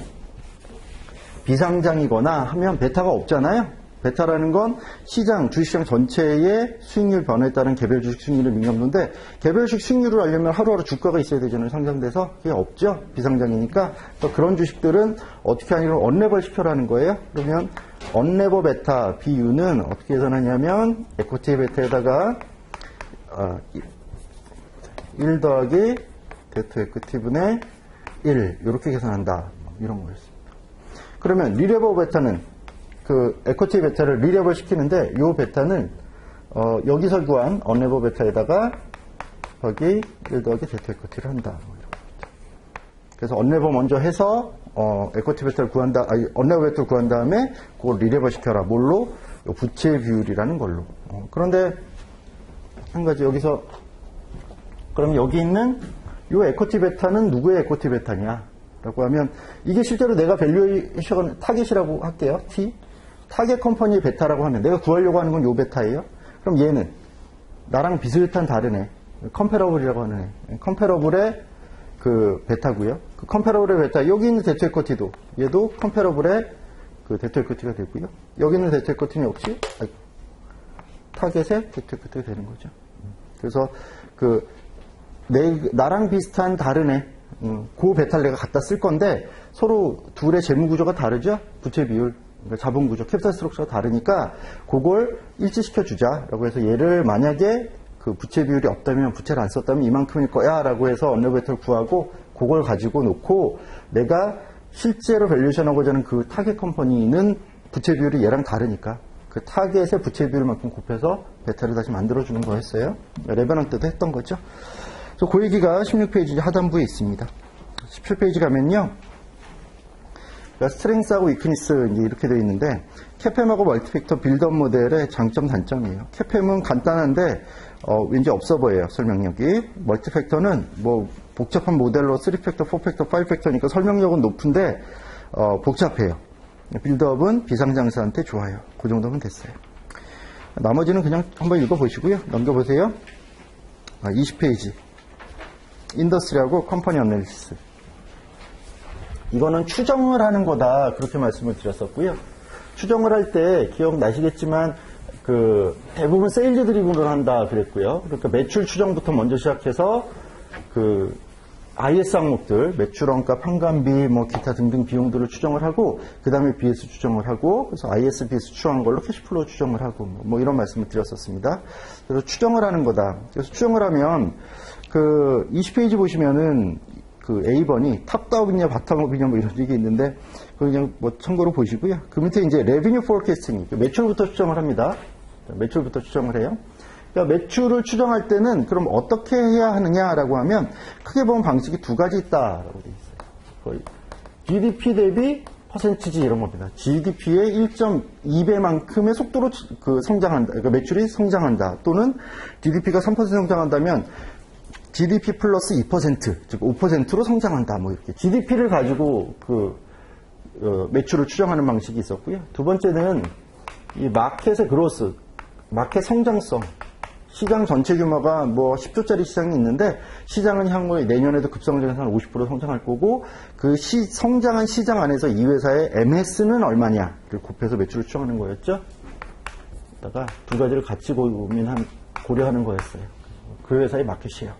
비상장이거나 하면 베타가 없잖아요. 베타라는 건 시장, 주식시장 전체의 수익률 변화에 따른 개별 주식 수익률의 민감도인데 개별 주식 수익률을 알려면 하루하루 주가가 있어야 되잖아요. 상장돼서 그게 없죠. 비상장이니까. 그런 주식들은 어떻게 하냐면 언레버 시켜라는 거예요. 그러면 언레버 베타 비율은 어떻게 계산하냐면 에코티 베타에다가 1 더하기 데트 에코티분의 1 이렇게 계산한다. 이런 거였습니다. 그러면 리레버 베타는 그 에코티 베타를 리레버 시키는데 이 베타는 여기서 구한 언레버 베타에다가 여기 1 더하기 데트 에코티를 한다. 그래서 언레버 먼저 해서 에코티 베타를 언레버 베타를 구한 다음에 그걸 리레버 시켜라. 뭘로? 부채 비율이라는 걸로. 그런데 한 가지 여기서 그럼 여기 있는 요 에코티 베타는 누구의 에코티 베타냐? 라고 하면, 이게 실제로 내가 밸류에이션 타겟이라고 할게요. T. 타겟 컴퍼니의 베타라고 하면, 내가 구하려고 하는 건 요 베타예요. 그럼 얘는, 나랑 비슷한 다른 애, 컴패러블이라고 하는 애. 컴패러블의 그 베타고요. 그 컴패러블의 베타, 여기 있는 데트 에코티도, 얘도 컴패러블의 그 데트 에코티가 되고요. 여기 있는 데트 에코티는 역시, 타겟의 데트 에코티가 되는 거죠. 그래서 나랑 비슷한 다른 애, 그 베타를 내가 갖다 쓸 건데 서로 둘의 재무 구조가 다르죠? 부채 비율, 그러니까 자본 구조, 캡탈 스트럭처가 다르니까 그걸 일치시켜 주자라고 해서 얘를 만약에 그 부채 비율이 없다면 부채를 안 썼다면 이만큼일 거야 라고 해서 언더 베타를 구하고 그걸 가지고 놓고 내가 실제로 밸류에이션 하고자 하는 그 타겟 컴퍼니는 부채 비율이 얘랑 다르니까 그 타겟의 부채 비율만큼 곱해서 베타를 다시 만들어주는 거였어요. 레베넌 때도 했던 거죠. 그래서 그 얘기가 16페이지 하단부에 있습니다. 17페이지 가면요. 그러니까 스트렝스하고 위크니스 이제 이렇게 되어 있는데 캐팸하고 멀티팩터 빌드업 모델의 장점 단점이에요. 캐팸은 간단한데 왠지 없어 보여요. 설명력이. 멀티팩터는 뭐 복잡한 모델로 3팩터, 4팩터, 5팩터니까 설명력은 높은데 복잡해요. 빌드업은 비상장사한테 좋아요. 그 정도면 됐어요. 나머지는 그냥 한번 읽어보시고요. 넘겨보세요. 20페이지. 인더스트리하고 컴퍼니 어널리시스. 이거는 추정을 하는 거다. 그렇게 말씀을 드렸었고요. 추정을 할 때 기억나시겠지만 대부분 세일즈 드리븐을 한다 그랬고요. 그러니까 매출 추정부터 먼저 시작해서 IS 항목들, 매출 원가, 판관비, 뭐 기타 등등 비용들을 추정을 하고 그 다음에 BS 추정을 하고 그래서 IS, BS 추정한 걸로 캐시플로우 추정을 하고 뭐 이런 말씀을 드렸었습니다. 그래서 추정을 하는 거다. 그래서 추정을 하면 20페이지 보시면은 A번이 탑다운이냐 바텀업이냐 뭐 이런 얘기 있는데 그냥 뭐 참고로 보시고요. 그 밑에 이제 레비뉴 포캐스팅, 매출부터 추정을 합니다. 매출부터 추정을 해요. 그러니까 매출을 추정할 때는 그럼 어떻게 해야 하느냐라고 하면 크게 보면 방식이 두 가지 있다라고 되어 있어요. 거의 GDP 대비 퍼센티지 이런 겁니다. GDP의 1.2배만큼의 속도로 성장한다. 그러니까 매출이 성장한다. 또는 GDP가 3% 성장한다면 GDP 플러스 2%, 즉 5%로 성장한다. 뭐 이렇게 GDP를 가지고 매출을 추정하는 방식이 있었고요. 두 번째는 이 마켓의 그로스, 마켓 성장성. 시장 전체 규모가 뭐 10조짜리 시장이 있는데 시장은 향후에 내년에도 급성장해서 한 50% 성장할 거고 성장한 시장 안에서 이 회사의 MS는 얼마냐를 곱해서 매출을 추정하는 거였죠. 다가 두 가지를 같이 고려하는 거였어요. 그 회사의 마켓이에요.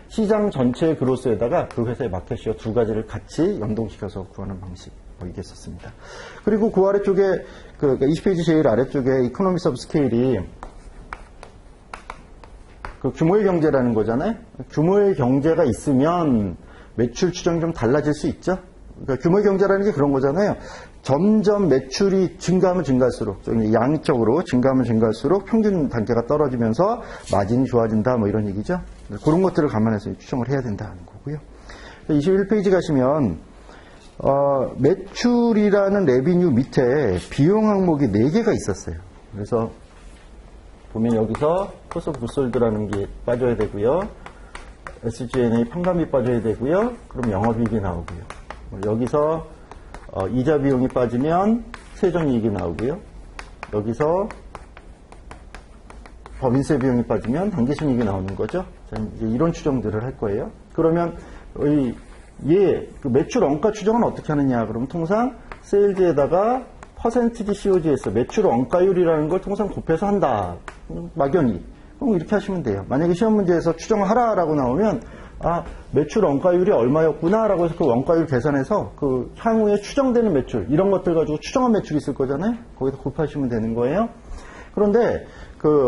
시장 전체의 그로스에다가 그 회사의 마켓시어 두 가지를 같이 연동시켜서 구하는 방식 이게 있었습니다. 그리고 그 아래쪽에 20페이지 제일 아래쪽에 이코노미스 오브 스케일이 규모의 경제라는 거잖아요. 규모의 경제가 있으면 매출 추정이 좀 달라질 수 있죠. 그러니까 규모의 경제라는 게 그런 거잖아요. 점점 매출이 증가하면 증가할수록 양적으로 증가하면 증가할수록 평균 단계가 떨어지면서 마진이 좋아진다 뭐 이런 얘기죠. 그런 것들을 감안해서 추정을 해야 된다는 거고요. 21페이지 가시면 매출이라는 레비뉴 밑에 비용 항목이 4개가 있었어요. 그래서 보면 여기서 코스트 오브 굿솔드라는 게 빠져야 되고요. SG&A 판관비 빠져야 되고요. 그럼 영업이익이 나오고요. 여기서 이자 비용이 빠지면 세전이익이 나오고요. 여기서 법인세 비용이 빠지면 당기순이익이 나오는 거죠. 자, 이제 이런 추정들을 할 거예요. 그러면 매출 원가 추정은 어떻게 하느냐? 그러면 통상 세일즈에다가 퍼센티지 COGS, 매출 원가율이라는 걸 통상 곱해서 한다. 막연히. 그럼 이렇게 하시면 돼요. 만약에 시험 문제에서 추정을 하라라고 나오면 매출 원가율이 얼마였구나 라고 해서 그 원가율 계산해서 향후에 추정되는 매출 이런 것들 가지고 추정한 매출이 있을 거잖아요. 거기서 곱하시면 되는 거예요. 그런데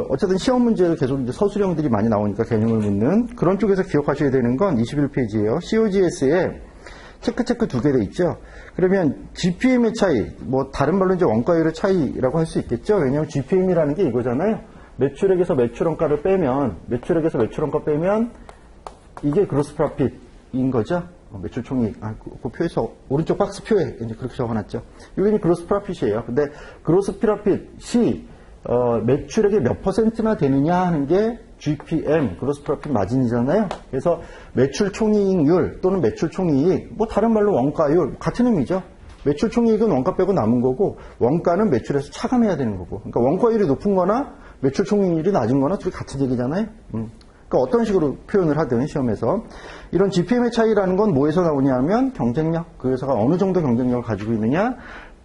어쨌든 시험 문제를 계속 이제 서술형들이 많이 나오니까 개념을 묻는 그런 쪽에서 기억하셔야 되는 건 21페이지예요. COGS에 체크 2개 돼 있죠. 그러면 GPM의 차이, 뭐 다른 말로 이제 원가율의 차이라고 할 수 있겠죠. 왜냐하면 GPM이라는 게 이거잖아요. 매출액에서 매출 원가를 빼면 매출액에서 매출 원가 빼면 이게 그로스 프로핏인 거죠. 매출 총익. 그 표에서 오른쪽 박스 표에 이제 그렇게 적어놨죠. 이게 그로스 프로핏이에요. 근데 그로스 프로핏이 매출액의 몇 %나 되느냐 하는 게 GPM, 그로스 프로핏 마진이잖아요. 그래서 매출 총이익률 또는 매출 총이익, 뭐 다른 말로 원가율, 같은 의미죠. 매출 총이익은 원가 빼고 남은 거고, 원가는 매출에서 차감해야 되는 거고. 그러니까 원가율이 높은 거나 매출 총이익률이 낮은 거나 둘이 같은 얘기잖아요. 그러니까 어떤 식으로 표현을 하든 시험에서. 이런 GPM의 차이라는 건 뭐에서 나오냐면 경쟁력, 그 회사가 어느 정도 경쟁력을 가지고 있느냐,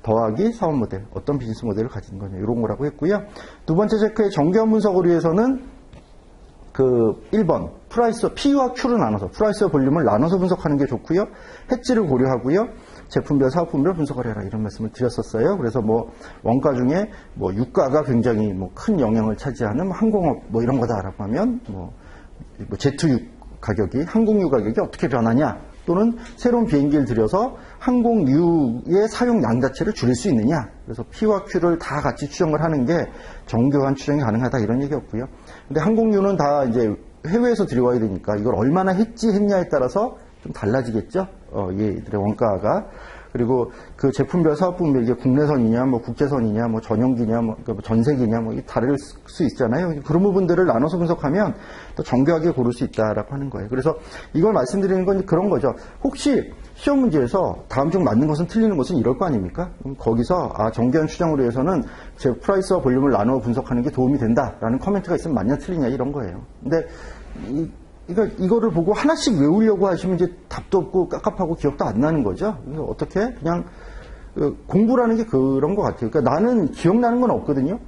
더하기 사업 모델, 어떤 비즈니스 모델을 가진 거냐, 이런 거라고 했고요. 두 번째 체크의 정교한 분석을 위해서는 그 1번 프라이스, P와 Q를 나눠서 프라이스와 볼륨을 나눠서 분석하는 게 좋고요. 해지를 고려하고요. 제품별, 사업품별 분석을 해라, 이런 말씀을 드렸었어요. 그래서 뭐 원가 중에 뭐 유가가 굉장히 뭐 큰 영향을 차지하는 항공업 뭐 이런 거다라고 하면 뭐 제트유 가격이, 항공유 가격이 어떻게 변하냐, 또는 새로운 비행기를 들여서 항공유의 사용량 자체를 줄일 수 있느냐. 그래서 P와 Q를 다 같이 추정을 하는 게 정교한 추정이 가능하다, 이런 얘기였고요. 근데 항공유는 다 이제 해외에서 들여와야 되니까 이걸 얼마나 했냐에 따라서 좀 달라지겠죠. 얘들의 원가가. 그리고 그 제품별, 사업품별, 이게 국내선이냐, 뭐 국제선이냐, 뭐 전용기냐, 뭐 전세기냐, 뭐 다를 수 있잖아요. 그런 부분들을 나눠서 분석하면 더 정교하게 고를 수 있다라고 하는 거예요. 그래서 이걸 말씀드리는 건 그런 거죠. 혹시 시험 문제에서 다음 중 맞는 것은 틀리는 것은 이럴 거 아닙니까? 그럼 거기서 정교한 추정을 위해서는 제 프라이스와 볼륨을 나누어 분석하는 게 도움이 된다라는 코멘트가 있으면 맞냐 틀리냐 이런 거예요. 근데 그러니까 이거를 보고 하나씩 외우려고 하시면 이제 답도 없고 깝깝하고 기억도 안 나는 거죠. 그래서 어떻게 그냥 공부라는 게 그런 것 같아요. 그러니까 나는 기억나는 건 없거든요.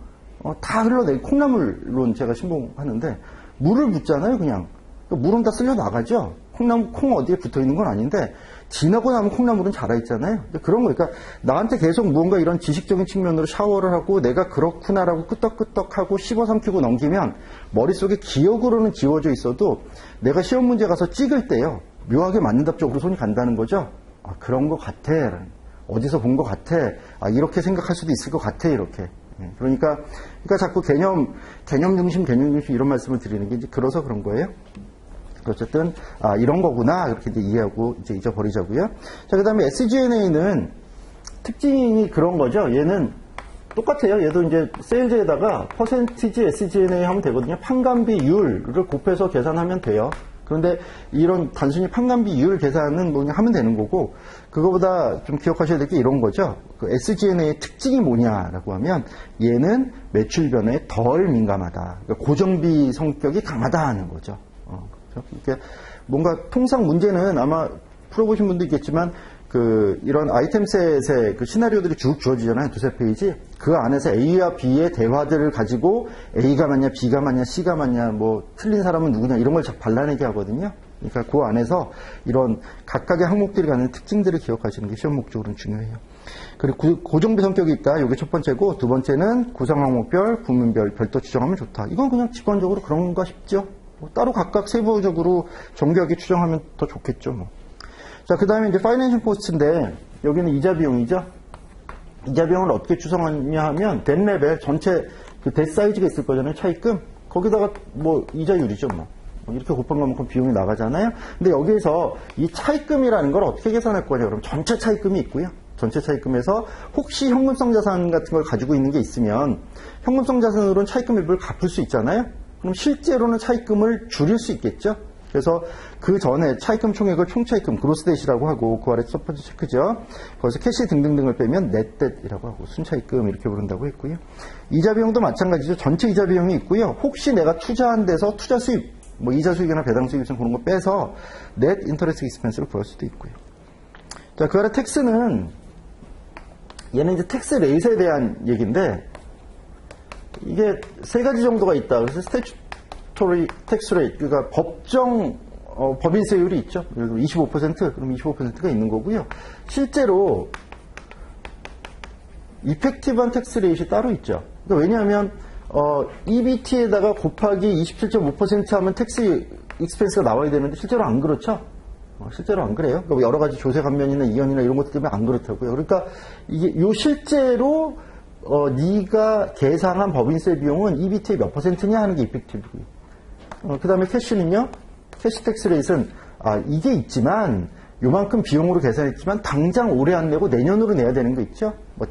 다 흘러내고 콩나물론 제가 신봉하는데 물을 붓잖아요, 그냥. 그러니까 물은 다 쓸려 나가죠. 콩 어디에 붙어 있는 건 아닌데 지나고 나면 콩나물은 자라있잖아요. 그런 거니까 나한테 계속 무언가 이런 지식적인 측면으로 샤워를 하고 내가 그렇구나라고 끄떡끄떡하고 씹어 삼키고 넘기면 머릿속에 기억으로는 지워져 있어도 내가 시험 문제 가서 찍을 때요, 묘하게 맞는 답 쪽으로 손이 간다는 거죠. 그런 것 같아. 어디서 본 것 같아. 이렇게 생각할 수도 있을 것 같아. 이렇게. 그러니까 자꾸 개념 중심 이런 말씀을 드리는 게 이제 그래서 그런 거예요. 어쨌든 이런 거구나 이렇게 이제 이해하고 이제 잊어버리자고요. 자, 그다음에 SG&A는 특징이 그런 거죠. 얘는 똑같아요. 얘도 이제 세일즈에다가 퍼센티지 SG&A 하면 되거든요. 판관비율을 곱해서 계산하면 돼요. 그런데 이런 단순히 판관비율 계산은 뭐냐 하면 되는 거고, 그거보다 좀 기억하셔야 될 게 이런 거죠. 그 SG&A의 특징이 뭐냐라고 하면 얘는 매출 변화에 덜 민감하다. 그러니까 고정비 성격이 강하다 하는 거죠. 그러니까 뭔가 통상 문제는 아마 풀어보신 분도 있겠지만 이런 아이템셋의 그 시나리오들이 쭉 주어지잖아요. 두세 페이지. 그 안에서 A와 B의 대화들을 가지고 A가 맞냐, B가 맞냐, C가 맞냐, 뭐 틀린 사람은 누구냐 이런 걸 발라내게 하거든요. 그러니까 그 안에서 이런 각각의 항목들이 갖는 특징들을 기억하시는 게 시험 목적으로는 중요해요. 그리고 고정비 성격이 있다. 이게 첫 번째고, 두 번째는 구성 항목별, 부문별 별도 추정하면 좋다. 이건 그냥 직관적으로 그런가 싶죠. 따로 각각 세부적으로 정교하게 추정하면 더 좋겠죠, 뭐. 자, 그 다음에 이제 파이낸셜 코스트인데, 여기는 이자 비용이죠. 이자 비용을 어떻게 추정하냐 하면, 뎨 레벨 전체 뎨 사이즈가 있을 거잖아요, 차입금. 거기다가 뭐 이자율이죠, 뭐. 이렇게 곱한 것만큼 비용이 나가잖아요. 근데 여기에서 이 차입금이라는 걸 어떻게 계산할 거냐, 그러면 전체 차입금이 있고요. 전체 차입금에서 혹시 현금성 자산 같은 걸 가지고 있는 게 있으면, 현금성 자산으로는 차입금 일부를 갚을 수 있잖아요. 그럼 실제로는 차입금을 줄일 수 있겠죠. 그래서 그 전에 차입금 총액을 총차입금, 그로스댓이라고 하고, 그 아래 첫 번째 체크죠. 거기서 캐시 등등등을 빼면 넷댓이라고 하고, 순차입금 이렇게 부른다고 했고요. 이자 비용도 마찬가지죠. 전체 이자 비용이 있고요. 혹시 내가 투자한 데서 투자 수입, 뭐 이자 수익이나 배당 수익 같은 그런 거 빼서 넷 인터레스트 익스펜스를 구할 수도 있고요. 자, 그 아래 텍스는 얘는 이제 텍스 레이트에 대한 얘기인데, 이게 세 가지 정도가 있다. 그래서 스태츄토리 텍스 레이트, 그러니까 법정 법인세율이 있죠. 예를 들어 25%, 그럼 25%가 있는 거고요. 실제로 이펙티브한 텍스 레이트이 따로 있죠. 그러니까 왜냐하면 EBT에다가 곱하기 27.5% 하면 텍스 익스펜스가 나와야 되는데 실제로 안 그렇죠. 실제로 안 그래요. 그러니까 여러 가지 조세 감면이나 이연이나 이런 것들 때문에 안 그렇다고요. 그러니까 이게 실제로 네가 계산한 법인세 비용은 EBT의 몇 %냐 하는 게 이펙티브고요. 그 다음에 캐시는요. 캐시 텍스 레이트는 이게 있지만 요만큼 비용으로 계산했지만 당장 올해 안 내고 내년으로 내야 되는 거 있죠. 뭐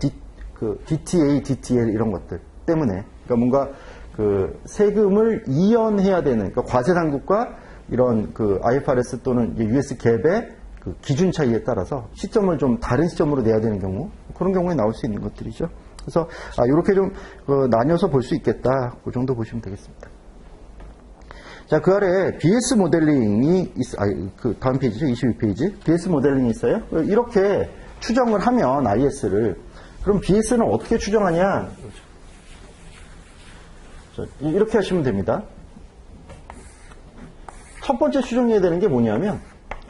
DTA, DTL 이런 것들 때문에. 그러니까 뭔가 그 세금을 이연해야 되는, 그러니까 과세 당국과 이런 그 IFRS 또는 US 갭의 그 기준 차이에 따라서 시점을 좀 다른 시점으로 내야 되는 경우, 그런 경우에 나올 수 있는 것들이죠. 그래서 이렇게 좀 나뉘어서 볼 수 있겠다. 그 정도 보시면 되겠습니다. 자, 그 아래 BS 모델링이 그 다음 페이지죠. 22페이지. BS 모델링이 있어요. 이렇게 추정을 하면 IS를, 그럼 BS는 어떻게 추정하냐? 이렇게 하시면 됩니다. 첫 번째 추정해야 되는 게 뭐냐면,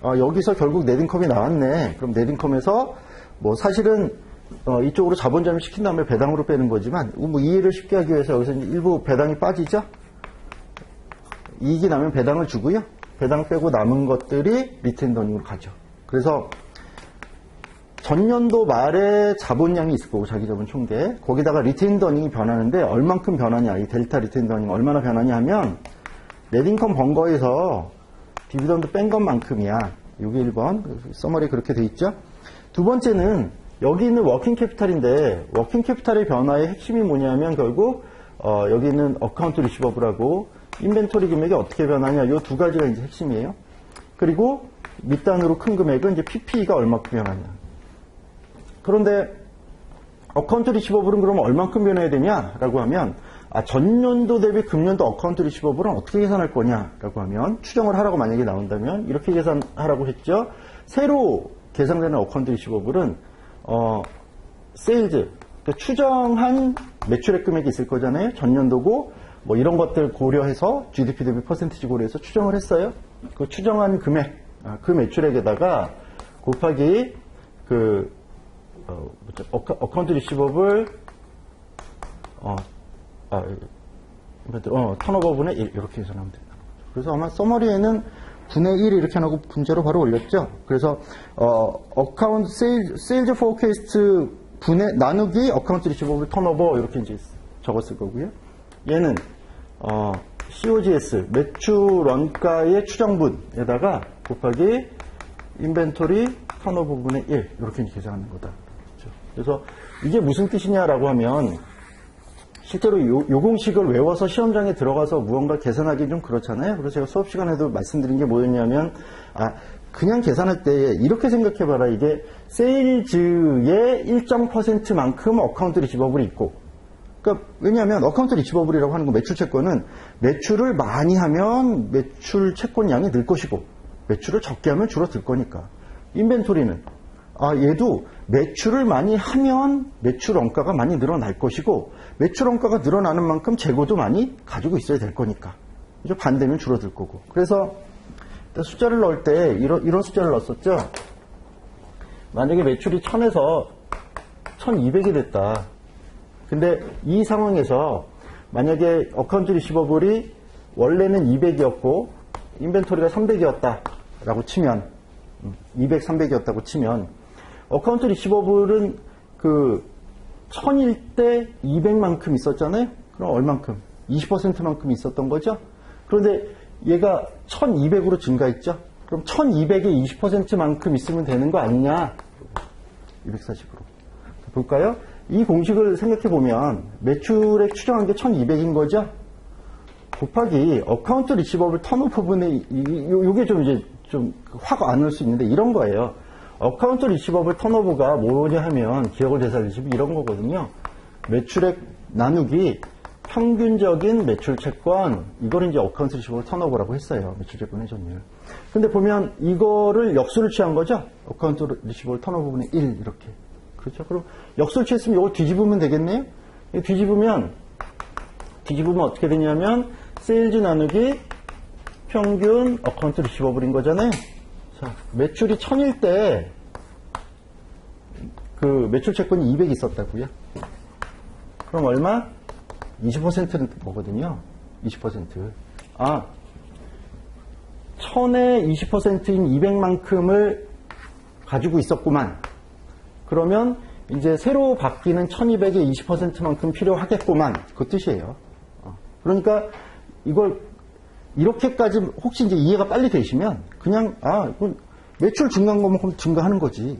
여기서 결국 넷인컴이 나왔네. 그럼 넷인컴에서 뭐 사실은 이쪽으로 자본점유 시킨 다음에 배당으로 빼는 거지만, 뭐 이해를 쉽게 하기 위해서 여기서 일부 배당이 빠지죠. 이익이 나면 배당을 주고요. 배당 빼고 남은 것들이 리테인드 어닝으로 가죠. 그래서 전년도 말에 자본량이 있을 거고, 자기 자본 총계. 거기다가 리테인드 어닝이 변하는데 얼만큼 변하냐, 이 델타 리테인드 어닝 얼마나 변하냐 하면 넷인컴 번 거에서 디비던드 뺀 것만큼이야. 이게 1번. 서머리 그렇게 돼 있죠. 두 번째는 여기 있는 워킹 캐피탈인데, 워킹 캐피탈의 변화의 핵심이 뭐냐면 결국 여기 있는 어카운트 리시버블하고 인벤토리 금액이 어떻게 변하냐, 이 두 가지가 이제 핵심이에요. 그리고 밑단으로 큰 금액은 이제 PPE가 얼마큼 변하냐. 그런데 어카운트 리시버블은 그럼 얼만큼 변해야 되냐라고 하면, 전년도 대비 금년도 어카운트 리시버블은 어떻게 계산할 거냐라고 하면, 추정을 하라고 만약에 나온다면 이렇게 계산하라고 했죠. 새로 계산되는 어카운트 리시버블은 세일즈, 그러니까 추정한 매출액 금액이 있을 거잖아요. 전년도고 뭐 이런 것들 고려해서 GDP 대비 퍼센티지 고려해서 추정을 했어요. 그 추정한 금액, 그 매출액에다가 곱하기 그 어카운트 리시버블 턴오버분의 1 이렇게 계산하면 된다. 그래서 아마 서머리에는 분의 1 이렇게 안 하고 분자로 바로 올렸죠. 그래서 어카운트 세일즈 포캐스트 분의 나누기 어카운트 리시버블 턴오버 이렇게 이제 적었을 거고요. 얘는 COGS 매출 원가의 추정분에다가 곱하기 인벤토리 턴오버 분의 1 이렇게 이제 계산하는 거다. 그렇죠? 그래서 이게 무슨 뜻이냐라고 하면, 실제로 요 공식을 외워서 시험장에 들어가서 무언가 계산하기 좀 그렇잖아요. 그래서 제가 수업 시간에도 말씀드린 게 뭐였냐면, 그냥 계산할 때 이렇게 생각해봐라. 이게 세일즈의 일정 %만큼 어카운트 리시버블이 있고, 그러니까 왜냐하면 어카운트 리시버블이라고 하는 거, 매출 채권은 매출을 많이 하면 매출 채권량이 늘 것이고, 매출을 적게 하면 줄어들 거니까. 인벤토리는 얘도 매출을 많이 하면 매출 원가가 많이 늘어날 것이고, 매출 원가가 늘어나는 만큼 재고도 많이 가지고 있어야 될 거니까. 이제 반대면 줄어들 거고. 그래서 숫자를 넣을 때 이런 숫자를 넣었었죠. 만약에 매출이 1000에서 1200이 됐다. 근데 이 상황에서 만약에 어카운트 리시버블이 원래는 200이었고 인벤토리가 300이었다 라고 치면, 200, 300이었다고 치면, 어카운트 리시버블은 그 1000일 때 200만큼 있었잖아요. 그럼 얼만큼? 20%만큼 있었던 거죠. 그런데 얘가 1200으로 증가했죠. 그럼 1200에 20%만큼 있으면 되는 거 아니냐? 240으로. 볼까요? 이 공식을 생각해 보면 매출액 추정한 게 1200인 거죠. 곱하기 어카운트 리시버블 턴오버 분의, 요게 좀 이제 좀 확 안 올 수 있는데 이런 거예요. 어카운트 리시버블 턴오버가 뭐냐 하면, 기억을 되살리시면 이런 거거든요. 매출액 나누기 평균적인 매출 채권, 이걸 이제 어카운트 리시버블 턴오버라고 했어요. 매출 채권 회전율. 근데 보면 이거를 역수를 취한 거죠. 어카운트 리시버블 턴오버분의 1 이렇게. 그렇죠. 그럼 역수를 취했으면 이걸 뒤집으면 되겠네요. 뒤집으면 어떻게 되냐면 세일즈 나누기 평균 어카운트 리시버블인 거잖아요. 자, 매출이 1000일 때 그 매출 채권이 200 있었다고요. 그럼 얼마? 20%는 거거든요. 20%. 1000에 20%인 200만큼을 가지고 있었구만. 그러면 이제 새로 바뀌는 1200의 20%만큼 필요하겠구만. 그 뜻이에요. 그러니까 이걸 이렇게까지 혹시 이제 이해가 빨리 되시면 그냥 매출 증가한 것만큼 증가하는 거지.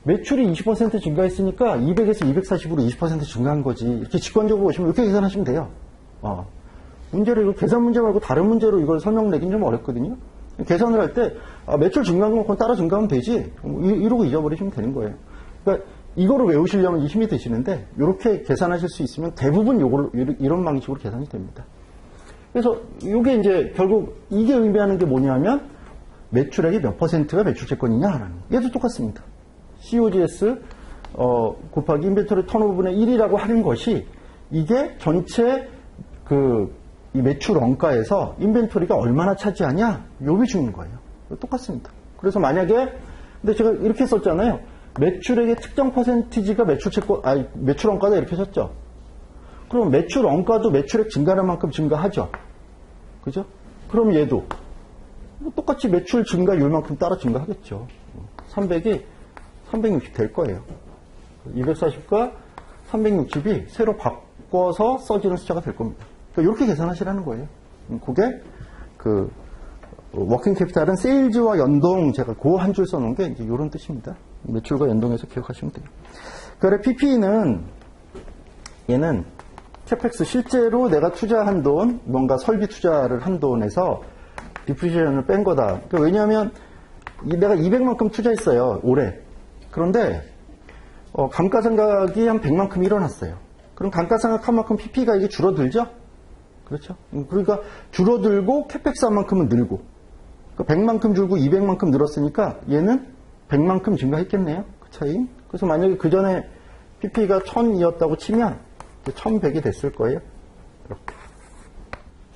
매출이 20% 증가했으니까 200에서 240으로 20% 증가한 거지. 이렇게 직관적으로 보시면 이렇게 계산하시면 돼요. 문제를 이거 계산 문제 말고 다른 문제로 이걸 설명내긴 좀 어렵거든요. 계산을 할 때 매출 증가한 건 따라 증가하면 되지. 이러고 잊어버리시면 되는 거예요. 그러니까 이거를 외우시려면 힘이 드시는데 이렇게 계산하실 수 있으면 대부분 이런 방식으로 계산이 됩니다. 그래서 이게 이제 결국 이게 의미하는 게 뭐냐면 매출액의 몇 퍼센트가 매출채권이냐라는 얘도 똑같습니다. COGS 곱하기 인벤토리 턴오버분의 1이라고 하는 것이 이게 전체 이 매출 원가에서 인벤토리가 얼마나 차지하냐 요게 중요한 거예요. 똑같습니다. 그래서 만약에 근데 제가 이렇게 썼잖아요. 매출액의 특정 퍼센티지가 매출 원가다 이렇게 썼죠. 그럼 매출 원가도 매출액 증가하는 만큼 증가하죠. 그죠? 그럼 얘도 똑같이 매출 증가율만큼 따라 증가하겠죠. 300이 360 될 거예요. 240과 360이 새로 바꿔서 써지는 숫자가 될 겁니다. 그러니까 이렇게 계산하시라는 거예요. 그게 워킹 캐피탈은 세일즈와 연동, 제가 그 한 줄 써놓은 게 이제 이런 뜻입니다. 매출과 연동해서 기억하시면 돼요. 그래, PP는 얘는 캐펙스 실제로 내가 투자한 돈, 뭔가 설비 투자를 한 돈에서 디프리시에이션을 뺀 거다. 그러니까 왜냐하면 내가 200만큼 투자했어요, 올해. 그런데 감가상각이 한 100만큼 일어났어요. 그럼 감가상각한 만큼 PP가 이게 줄어들죠? 그렇죠? 그러니까 줄어들고 캐펙스 한 만큼은 늘고. 그러니까 100만큼 줄고 200만큼 늘었으니까 얘는 100만큼 증가했겠네요. 그 차이. 그래서 만약에 그 전에 PP가 1000이었다고 치면 1100이 됐을 거예요. 이렇게.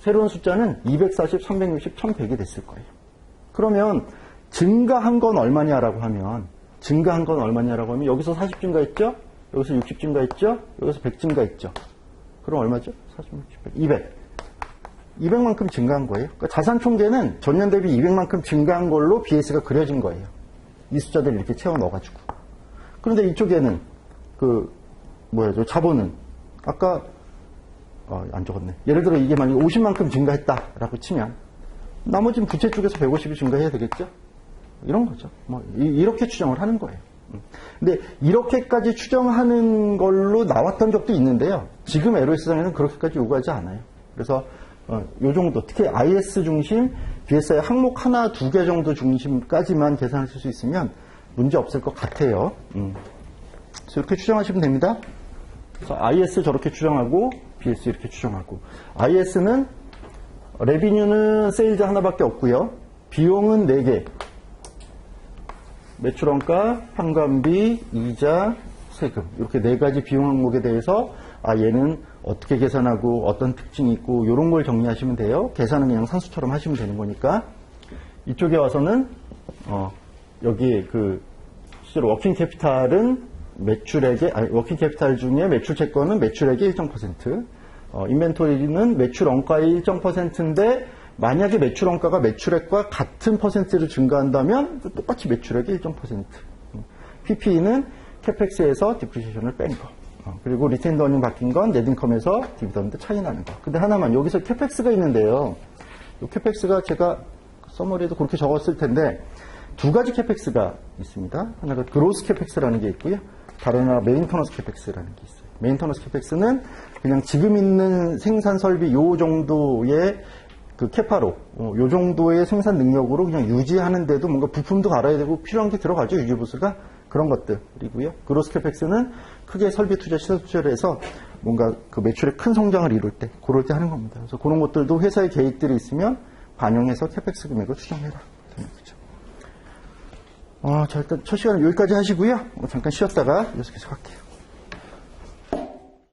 새로운 숫자는 240, 360, 1100이 됐을 거예요. 그러면 증가한 건 얼마냐라고 하면 여기서 40 증가했죠? 여기서 60 증가했죠? 여기서 100 증가했죠? 그럼 얼마죠? 40, 60, 100, 200. 200만큼 증가한 거예요. 그러니까 자산 총계는 전년 대비 200만큼 증가한 걸로 BS가 그려진 거예요. 이 숫자들을 이렇게 채워 넣어가지고. 그런데 이쪽에는 자본은 아까 안 적었네. 예를 들어 이게 만약에 50만큼 증가했다라고 치면 나머지는 부채 쪽에서 150이 증가해야 되겠죠? 이런 거죠. 이렇게 추정을 하는 거예요. 근데 이렇게까지 추정하는 걸로 나왔던 적도 있는데요. 지금 LOS상에는 그렇게까지 요구하지 않아요. 그래서 요 정도, 특히 IS 중심, BSI 항목 하나, 두 개 정도 중심까지만 계산하실 수 있으면 문제 없을 것 같아요. 그래서 이렇게 추정하시면 됩니다. 그래서 IS 저렇게 추정하고, BS 이렇게 추정하고. IS는, 레비뉴는 세일즈 하나밖에 없고요. 비용은 4개. 매출원가, 환관비, 이자, 세금. 이렇게 4가지 비용 항목에 대해서, 얘는 어떻게 계산하고 어떤 특징이 있고 이런 걸 정리하시면 돼요. 계산은 그냥 산수처럼 하시면 되는 거니까. 이쪽에 와서는 여기 실제로 워킹 캐피탈은 워킹 캐피탈 중에 매출 채권은 매출액의 일정 퍼센트, 인벤토리는 매출 원가의 일정 퍼센트인데 만약에 매출 원가가 매출액과 같은 퍼센트를 증가한다면 똑같이 매출액의 일정 퍼센트. PP는 캐펙스에서 디프리시에이션을 뺀 거. 그리고 리테인드 어닝 바뀐 건 넷인컴에서 디비던드 차이 나는 거. 근데 하나만 여기서 캐펙스가 있는데요. 이 캐펙스가 제가 서머리에도 그렇게 적었을 텐데 두 가지 캐펙스가 있습니다. 하나가 그로스 캐펙스라는 게 있고요. 다른 하나 메인터너스 캐펙스라는 게 있어요. 메인터너스 캐펙스는 그냥 지금 있는 생산 설비 요 정도의 캐파로 요 정도의 생산 능력으로 그냥 유지하는데도 뭔가 부품도 갈아야 되고 필요한 게 들어가죠. 유지보수가. 그런 것들이고요. 그로스 캐펙스는 크게 설비 투자, 시설 투자를 해서 뭔가 매출의 큰 성장을 이룰 때, 그럴 때 하는 겁니다. 그래서 그런 것들도 회사의 계획들이 있으면 반영해서 캐펙스 금액을 추정해라. 자, 일단 첫 시간은 여기까지 하시고요. 잠깐 쉬었다가 계속 할게요.